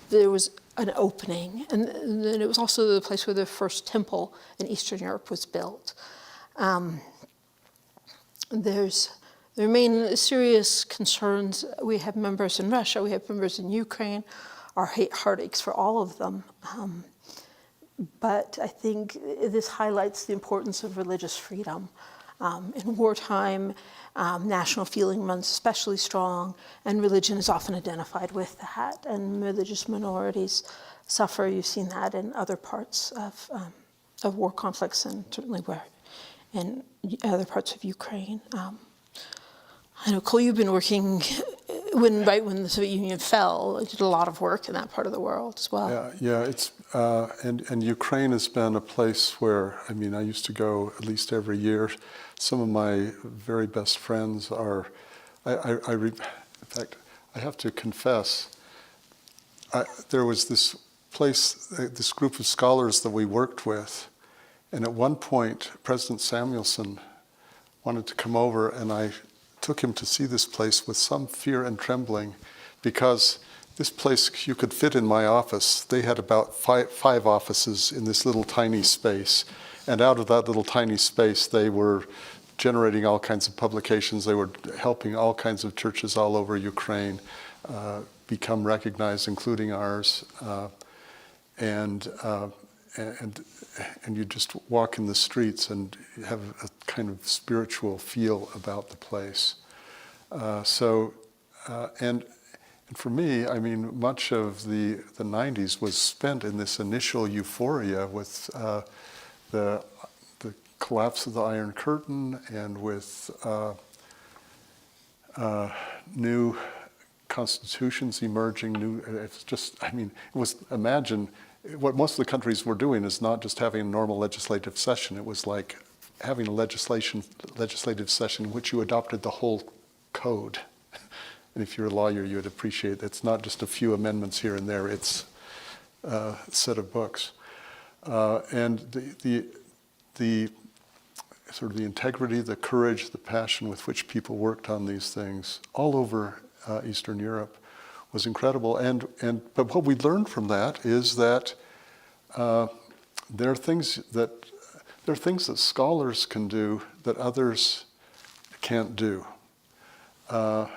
there was an opening. And then it was also the place where the first temple in Eastern Europe was built. There remain serious concerns. We have members in Russia, we have members in Ukraine. Our heart aches for all of them. But I think this highlights the importance of religious freedom. In wartime, national feeling runs especially strong, and religion is often identified with that, and religious minorities suffer. You've seen that in other parts of war conflicts, and certainly in other parts of Ukraine. I know, Cole, you've been working right when the Soviet Union fell. You did a lot of work in that part of the world as well. Yeah. It's and Ukraine has been a place where, I mean, I used to go at least every year. Some of my very best friends are. In fact, I have to confess, there was this place, this group of scholars that we worked with, and at one point, President Samuelson wanted to come over, and I took him to see this place with some fear and trembling, because this place you could fit in my office. They had about five offices in this little tiny space, and out of that little tiny space they were generating all kinds of publications. They were helping all kinds of churches all over Ukraine become recognized, including ours, and you just walk in the streets and have a kind of spiritual feel about the place. And for me, I mean, much of the 90s was spent in this initial euphoria with the collapse of the Iron Curtain and with new constitutions emerging. It's just, I mean, it was, imagine, what most of the countries were doing is not just having a normal legislative session. It was like having a legislative session in which you adopted the whole code. And if you're a lawyer, you would appreciate that it's not just a few amendments here and there. It's a set of books. And the sort of the integrity, the courage, the passion with which people worked on these things all over Eastern Europe was incredible. But what we learned from that is that there are things that scholars can do that others can't do. In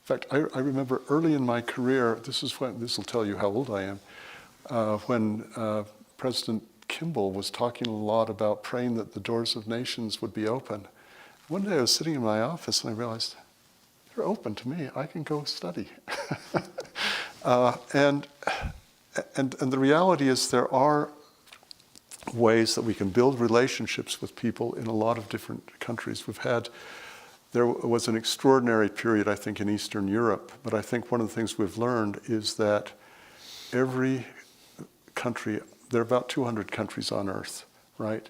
fact, I remember early in my career, this will tell you how old I am, when President Kimball was talking a lot about praying that the doors of nations would be open. One day I was sitting in my office and I realized, they're open to me. I can go study. And the reality is there are ways that we can build relationships with people in a lot of different countries. There was an extraordinary period, I think, in Eastern Europe, but I think one of the things we've learned is that every country, there are about 200 countries on earth, right?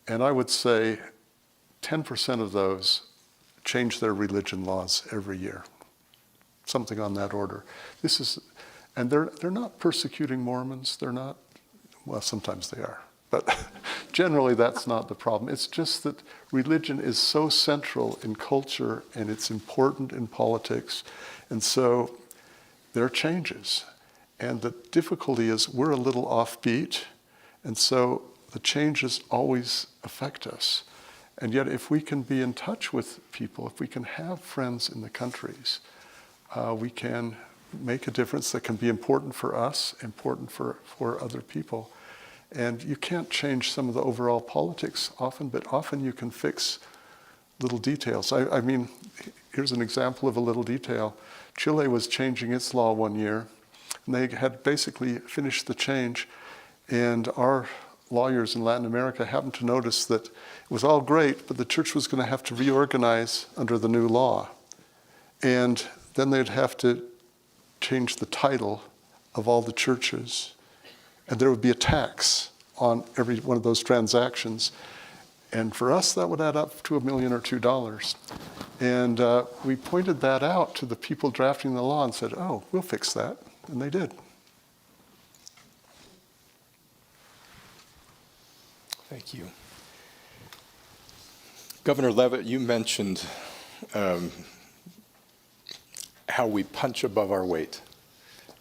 And I would say 10% of those change their religion laws every year, something on that order. And they're not persecuting Mormons. They're not, well, sometimes they are, but generally that's not the problem. It's just that religion is so central in culture and it's important in politics, and so there are changes. And the difficulty is we're a little offbeat, and so the changes always affect us. And yet if we can be in touch with people, if we can have friends in the countries, we can make a difference that can be important for us, important for other people. And you can't change some of the overall politics often, but often you can fix little details. I mean, here's an example of a little detail. Chile was changing its law one year, and they had basically finished the change, and our lawyers in Latin America happened to notice that it was all great, but the church was going to have to reorganize under the new law. And then they'd have to change the title of all the churches. And there would be a tax on every one of those transactions. And for us, that would add up to $1 million or $2 million. And we pointed that out to the people drafting the law and said, oh, we'll fix that. And they did. Thank you. Governor Leavitt, you mentioned how we punch above our weight.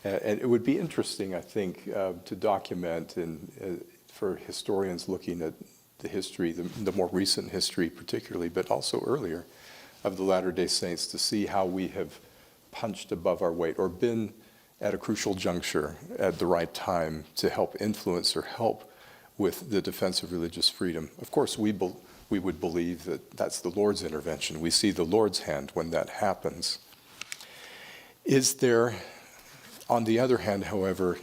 And it would be interesting, I think, to document and for historians looking at the history, the more recent history particularly, but also earlier, of the Latter-day Saints, to see how we have punched above our weight or been at a crucial juncture at the right time to help influence or help with the defense of religious freedom. Of course, we would believe that that's the Lord's intervention. We see the Lord's hand when that happens. Is there, on the other hand, however,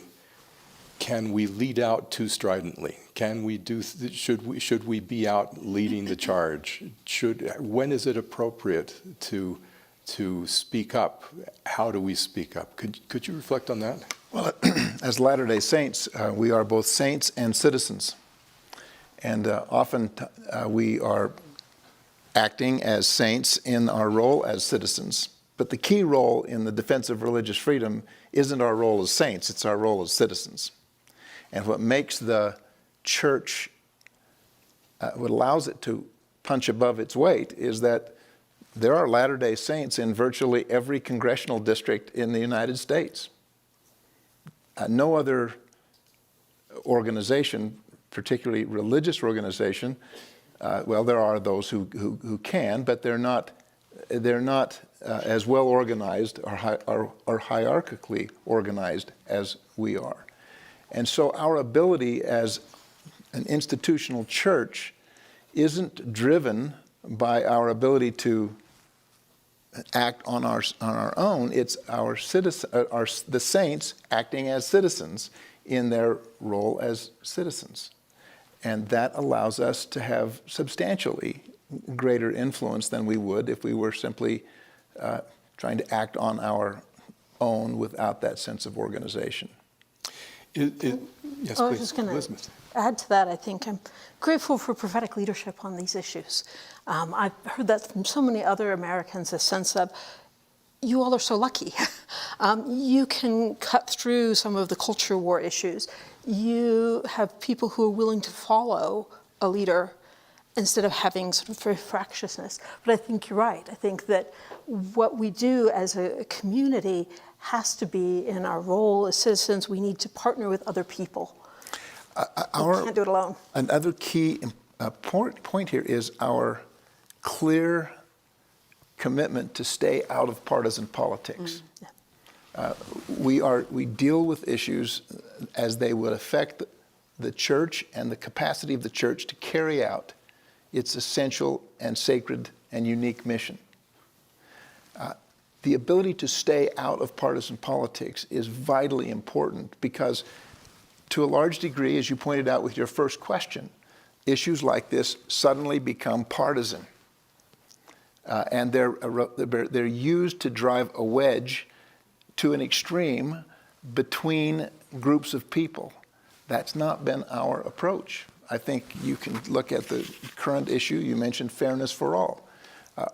can we lead out too stridently? Can we do? Should we be out leading the charge? When is it appropriate to speak up? How do we speak up? Could you reflect on that? Well, as Latter-day Saints, we are both saints and citizens. And often we are acting as saints in our role as citizens. But the key role in the defense of religious freedom isn't our role as saints, it's our role as citizens. And what makes the church, what allows it to punch above its weight is that there are Latter-day Saints in virtually every congressional district in the United States. No other organization, particularly religious organization, well, there are those who can, but they're not as well organized or hierarchically organized as we are. And so our ability as an institutional church isn't driven by our ability to act on our own. It's the saints acting as citizens in their role as citizens. And that allows us to have substantially greater influence than we would if we were simply trying to act on our own without that sense of organization. Yes, I was please, just going Elizabeth. to add to that. I think I'm grateful for prophetic leadership on these issues. I've heard that from so many other Americans, a sense of, you all are so lucky. You can cut through some of the culture war issues. You have people who are willing to follow a leader instead of having sort of very fractiousness. But I think you're right. I think that what we do as a community has to be in our role as citizens. We need to partner with other people. We can't do it alone. Another key point here is our clear commitment to stay out of partisan politics. We deal with issues as they would affect the church and the capacity of the church to carry out its essential and sacred and unique mission. The ability to stay out of partisan politics is vitally important because, to a large degree, as you pointed out with your first question, issues like this suddenly become partisan. And they're used to drive a wedge to an extreme between groups of people. That's not been our approach. I think you can look at the current issue. You mentioned fairness for all.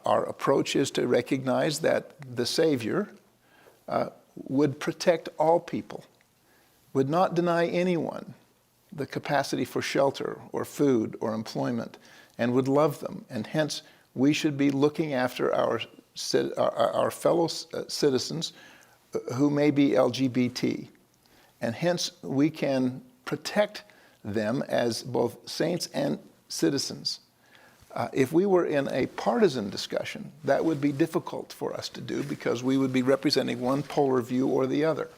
Our approach is to recognize that the Savior would protect all people, would not deny anyone the capacity for shelter or food or employment, and would love them. And hence, we should be looking after our fellow citizens who may be LGBT. And hence, we can protect them as both saints and citizens. If we were in a partisan discussion, that would be difficult for us to do because we would be representing one polar view or the other.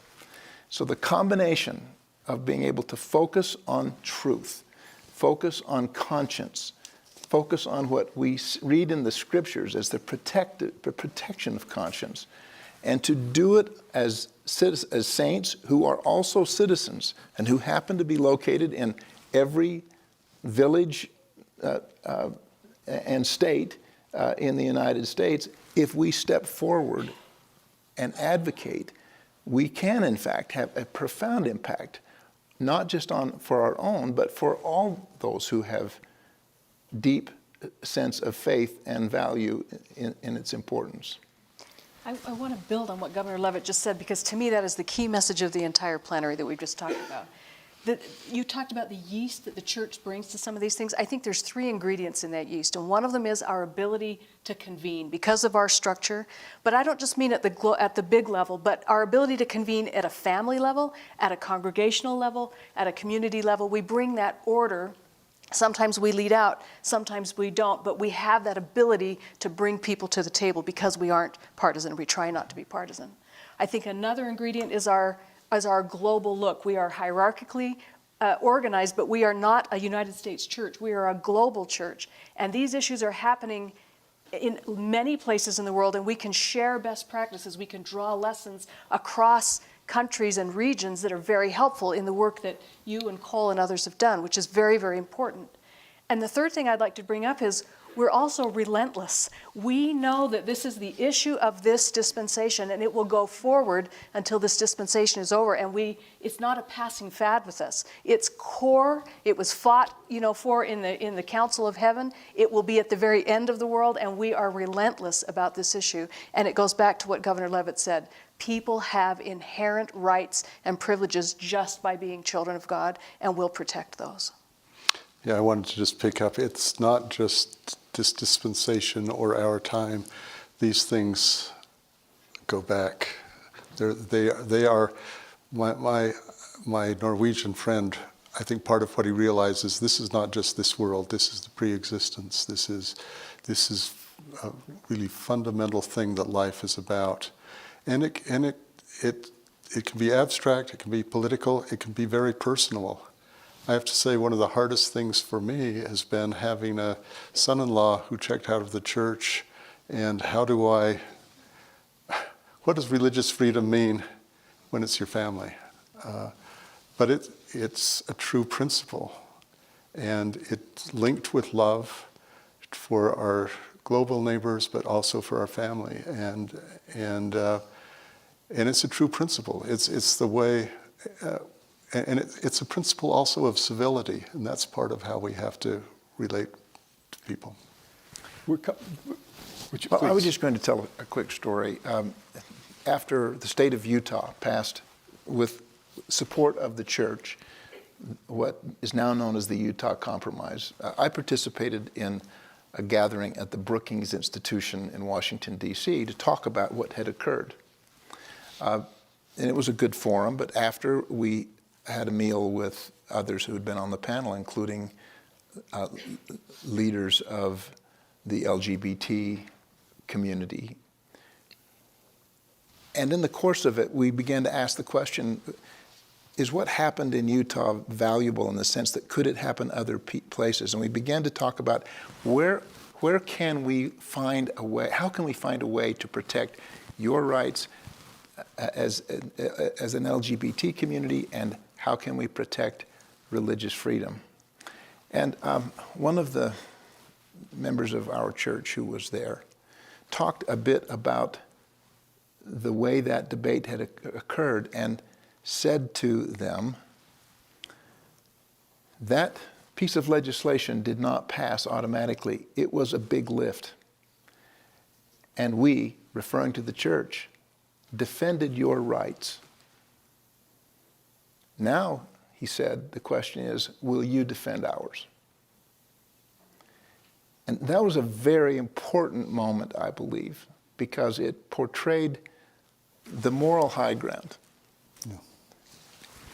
So the combination of being able to focus on truth, focus on conscience, focus on what we read in the scriptures as the protection of conscience, and to do it as saints who are also citizens and who happen to be located in every village and state in the United States, if we step forward and advocate, we can in fact have a profound impact, not just for our own, but for all those who have deep sense of faith and value in its importance. I want to build on what Governor Leavitt just said, because to me that is the key message of the entire plenary that we've just talked about. You talked about the yeast that the church brings to some of these things. I think there's 3 ingredients in that yeast, and one of them is our ability to convene because of our structure. But I don't just mean at the big level, but our ability to convene at a family level, at a congregational level, at a community level. We bring that order. Sometimes we lead out, sometimes we don't, but we have that ability to bring people to the table because we aren't partisan. We try not to be partisan. I think another ingredient is our global look. We are hierarchically organized, but we are not a United States church. We are a global church. And these issues are happening in many places in the world, and we can share best practices. We can draw lessons across countries and regions that are very helpful in the work that you and Cole and others have done, which is very, very important. And the third thing I'd like to bring up is we're also relentless. We know that this is the issue of this dispensation, and it will go forward until this dispensation is over. And it's not a passing fad with us. It's core. It was fought, for in the Council of Heaven. It will be at the very end of the world, and we are relentless about this issue. And it goes back to what Governor Leavitt said. People have inherent rights and privileges just by being children of God, and we'll protect those. Yeah, I wanted to just pick up. It's not just this dispensation or our time. These things go back. They are my Norwegian friend. I think part of what he realizes, this is not just this world. This is the pre-existence. This is a really fundamental thing that life is about, and it can be abstract. It can be political. It can be very personal. I have to say, one of the hardest things for me has been having a son-in-law who checked out of the church, and what does religious freedom mean when it's your family? But it's a true principle, and it's linked with love for our global neighbors, but also for our family, and it's a true principle. It's the way. And it's a principle also of civility, and that's part of how we have to relate to people. I was just going to tell a quick story. After the state of Utah passed, with support of the church, what is now known as the Utah Compromise, I participated in a gathering at the Brookings Institution in Washington, D.C. to talk about what had occurred. And it was a good forum, but after we had a meal with others who had been on the panel, including leaders of the LGBT community. And in the course of it, we began to ask the question, is what happened in Utah valuable in the sense that could it happen other places? And we began to talk about where can we find a way, how can we find a way to protect your rights as an LGBT community, and how can we protect religious freedom? And one of the members of our church who was there talked a bit about the way that debate had occurred and said to them, that piece of legislation did not pass automatically. It was a big lift. And we, referring to the church, defended your rights. Now, he said, the question is, will you defend ours? And that was a very important moment, I believe, because it portrayed the moral high ground. Yeah.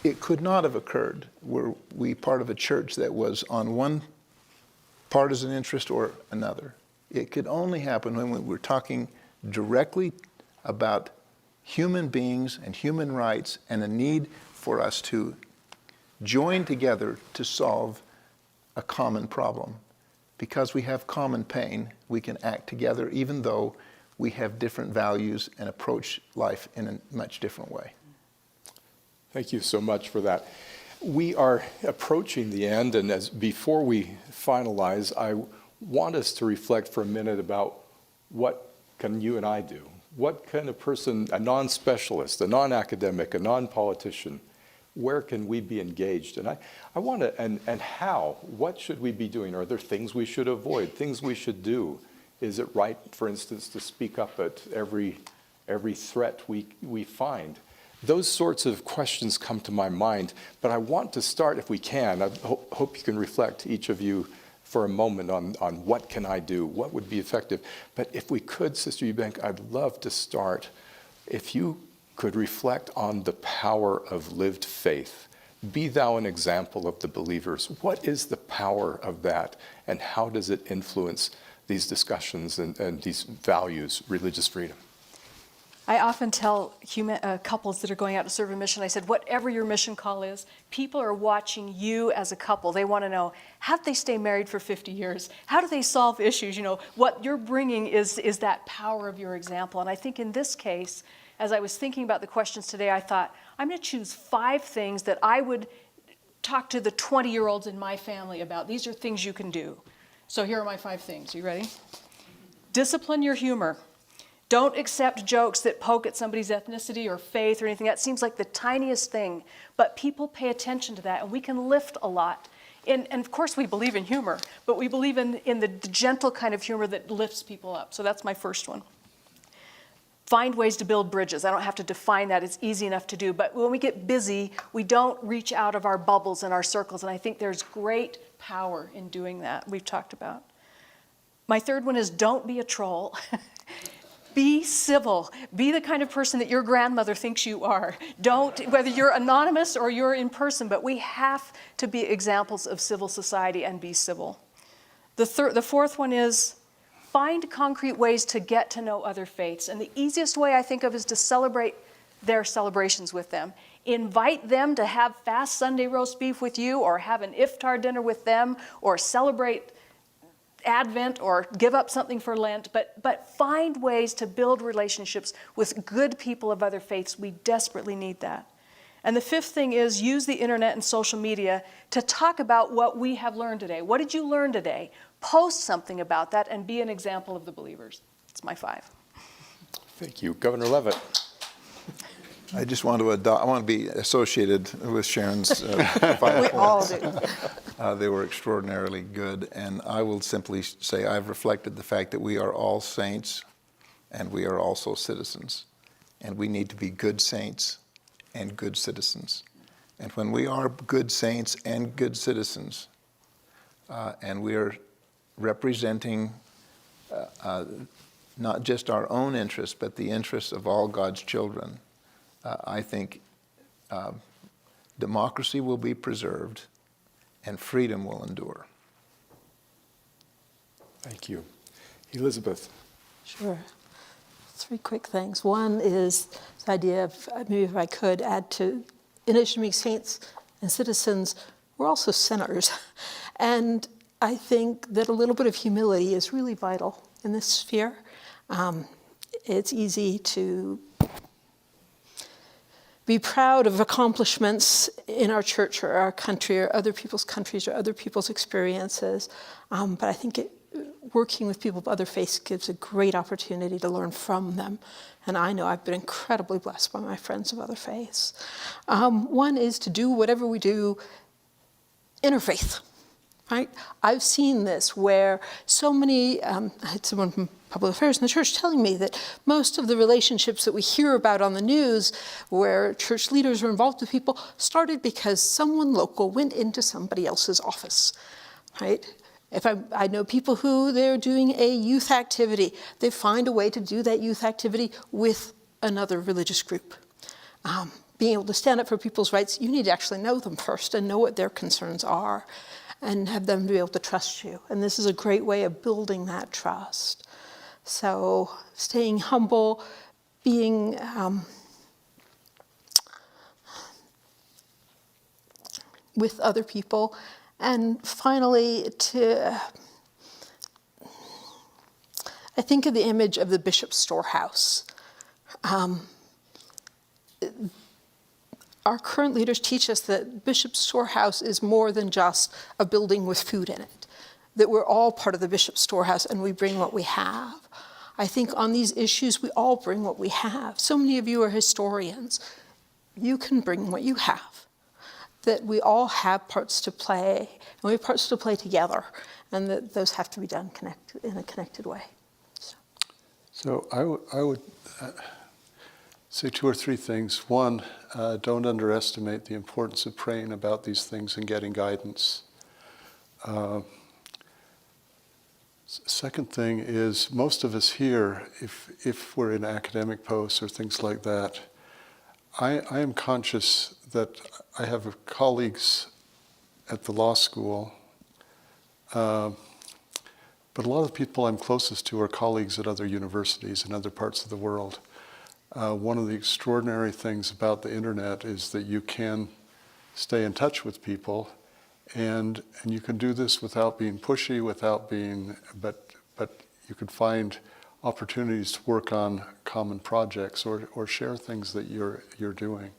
It could not have occurred were we part of a church that was on one partisan interest or another. It could only happen when we were talking directly about human beings and human rights and a need for us to join together to solve a common problem. Because we have common pain, we can act together even though we have different values and approach life in a much different way. Thank you so much for that. We are approaching the end, and before we finalize, I want us to reflect for a minute about what can you and I do? What can a person, a non-specialist, a non-academic, a non-politician, where can we be engaged? And I want to, and how? What should we be doing? Are there things we should avoid, things we should do? Is it right, for instance, to speak up at every threat we find? Those sorts of questions come to my mind, but I want to start, if we can, I hope you can reflect, each of you, for a moment on what can I do, what would be effective. But if we could, Sister Eubank, I'd love to start, if you could reflect on the power of lived faith. Be thou an example of the believers. What is the power of that, and how does it influence these discussions and these values, religious freedom? I often tell couples that are going out to serve a mission, I said, whatever your mission call is, people are watching you as a couple. They want to know, how do they stay married for 50 years? How do they solve issues? You know, what you're bringing is that power of your example. And I think in this case, as I was thinking about the questions today, I thought, I'm going to choose 5 things that I would talk to the 20-year-olds in my family about. These are things you can do. So here are my 5 things. Are you ready? Discipline your humor. Don't accept jokes that poke at somebody's ethnicity or faith or anything. That seems like the tiniest thing, but people pay attention to that, and we can lift a lot. And of course, we believe in humor, but we believe in the gentle kind of humor that lifts people up. So that's my first one. Find ways to build bridges. I don't have to define that. It's easy enough to do. But when we get busy, we don't reach out of our bubbles and our circles, and I think there's great power in doing that, we've talked about. My third one is don't be a troll. Be civil. Be the kind of person that your grandmother thinks you are. Don't, whether you're anonymous or you're in person, but we have to be examples of civil society and be civil. The fourth one is find concrete ways to get to know other faiths. And the easiest way I think of is to celebrate their celebrations with them. Invite them to have fast Sunday roast beef with you, or have an iftar dinner with them, or celebrate Advent, or give up something for Lent, but find ways to build relationships with good people of other faiths. We desperately need that. And the fifth thing is use the internet and social media to talk about what we have learned today. What did you learn today? Post something about that and be an example of the believers. It's my 5. Thank you. Governor Leavitt. I just want to I want to be associated with Sharon's 5 We all points. do. They were extraordinarily good, and I will simply say I've reflected the fact that we are all saints, and we are also citizens, and we need to be good saints and good citizens. And when we are good saints and good citizens, and we are representing not just our own interests, but the interests of all God's children, I think democracy will be preserved and freedom will endure. Thank you. Elizabeth. Sure. 3 quick things. One is the idea of, maybe if I could add to, in addition to being saints and citizens, we're also sinners. And I think that a little bit of humility is really vital in this sphere. It's easy to be proud of accomplishments in our church or our country or other people's countries or other people's experiences. But I think working with people of other faiths gives a great opportunity to learn from them. And I know I've been incredibly blessed by my friends of other faiths. One is to do whatever we do, interfaith. Right? I've seen this where so many, I had someone from public affairs in the church telling me that most of the relationships that we hear about on the news where church leaders are involved with people started because someone local went into somebody else's office, right? If I know people who they're doing a youth activity, they find a way to do that youth activity with another religious group. Being able to stand up for people's rights, you need to actually know them first and know what their concerns are, and have them be able to trust you. And this is a great way of building that trust. So staying humble, being with other people, and finally I think of the image of the bishop's storehouse. our current leaders teach us that Bishop's Storehouse is more than just a building with food in it, that we're all part of the Bishop's Storehouse and we bring what we have. I think on these issues, we all bring what we have. So many of you are historians. You can bring what you have, that we all have parts to play, and we have parts to play together, and that those have to be done in a connected way. So I would say 2 or 3 things. One, don't underestimate the importance of praying about these things and getting guidance. Second thing is, most of us here, if we're in academic posts or things like that, I am conscious that I have colleagues at the law school, but a lot of the people I'm closest to are colleagues at other universities in other parts of the world. One of the extraordinary things about the internet is that you can stay in touch with people, and you can do this without being pushy, but you can find opportunities to work on common projects or share things that you're doing.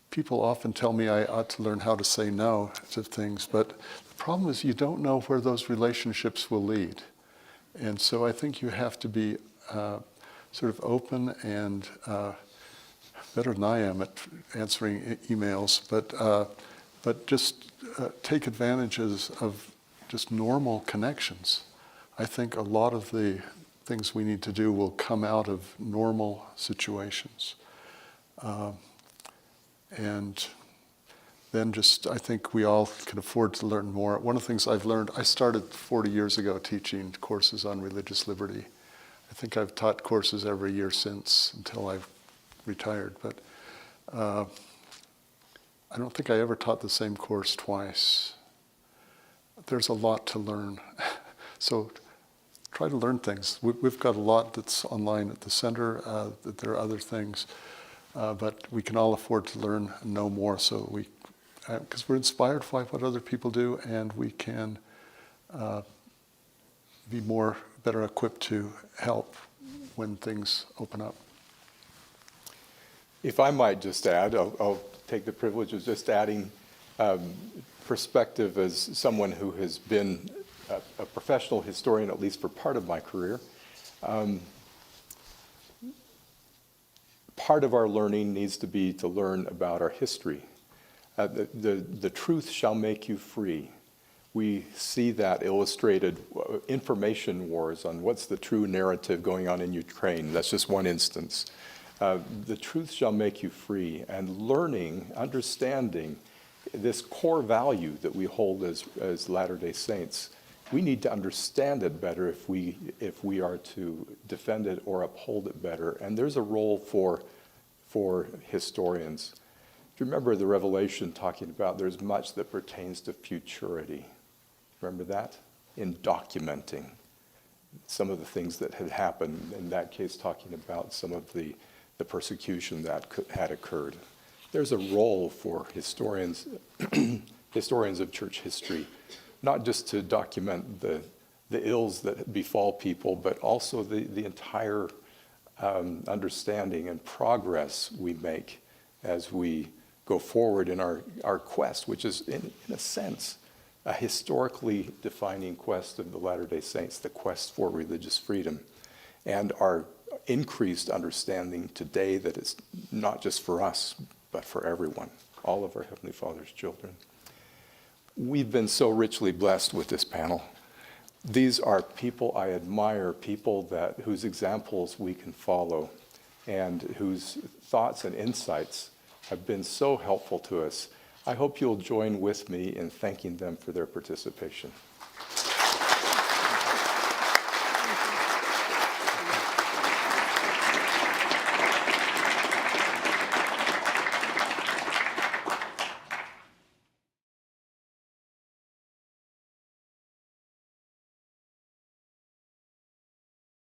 People often tell me I ought to learn how to say no to things, but the problem is you don't know where those relationships will lead. And so I think you have to be sort of open and better than I am at answering emails, but just take advantages of just normal connections. I think a lot of the things we need to do will come out of normal situations. And then I think we all can afford to learn more. One of the things I've learned, I started 40 years ago teaching courses on religious liberty. I think I've taught courses every year since, until I've retired. But I don't think I ever taught the same course twice. There's a lot to learn. So try to learn things. We've got a lot that's online at the center. There are other things. But we can all afford to learn and know more, because we're inspired by what other people do, and we can be better equipped to help when things open up. If I might just add, I'll take the privilege of just adding perspective as someone who has been a professional historian, at least for part of my career. Part of our learning needs to be to learn about our history. The truth shall make you free. We see that illustrated information wars on what's the true narrative going on in Ukraine. That's just one instance. The truth shall make you free, and learning, understanding this core value that we hold as Latter-day Saints. We need to understand it better if we are to defend it or uphold it better. And there's a role for historians. Do you remember the Revelation talking about there's much that pertains to futurity? Remember that? In documenting some of the things that had happened, in that case talking about some of the persecution that had occurred. There's a role for historians of church history, not just to document the ills that befall people, but also the entire understanding and progress we make as we go forward in our quest, which is, in a sense, a historically defining quest of the Latter-day Saints, the quest for religious freedom, and our increased understanding today that it's not just for us, but for everyone, all of our Heavenly Father's children. We've been so richly blessed with this panel. These are people I admire, people whose examples we can follow, and whose thoughts and insights have been so helpful to us. I hope you'll join with me in thanking them for their participation.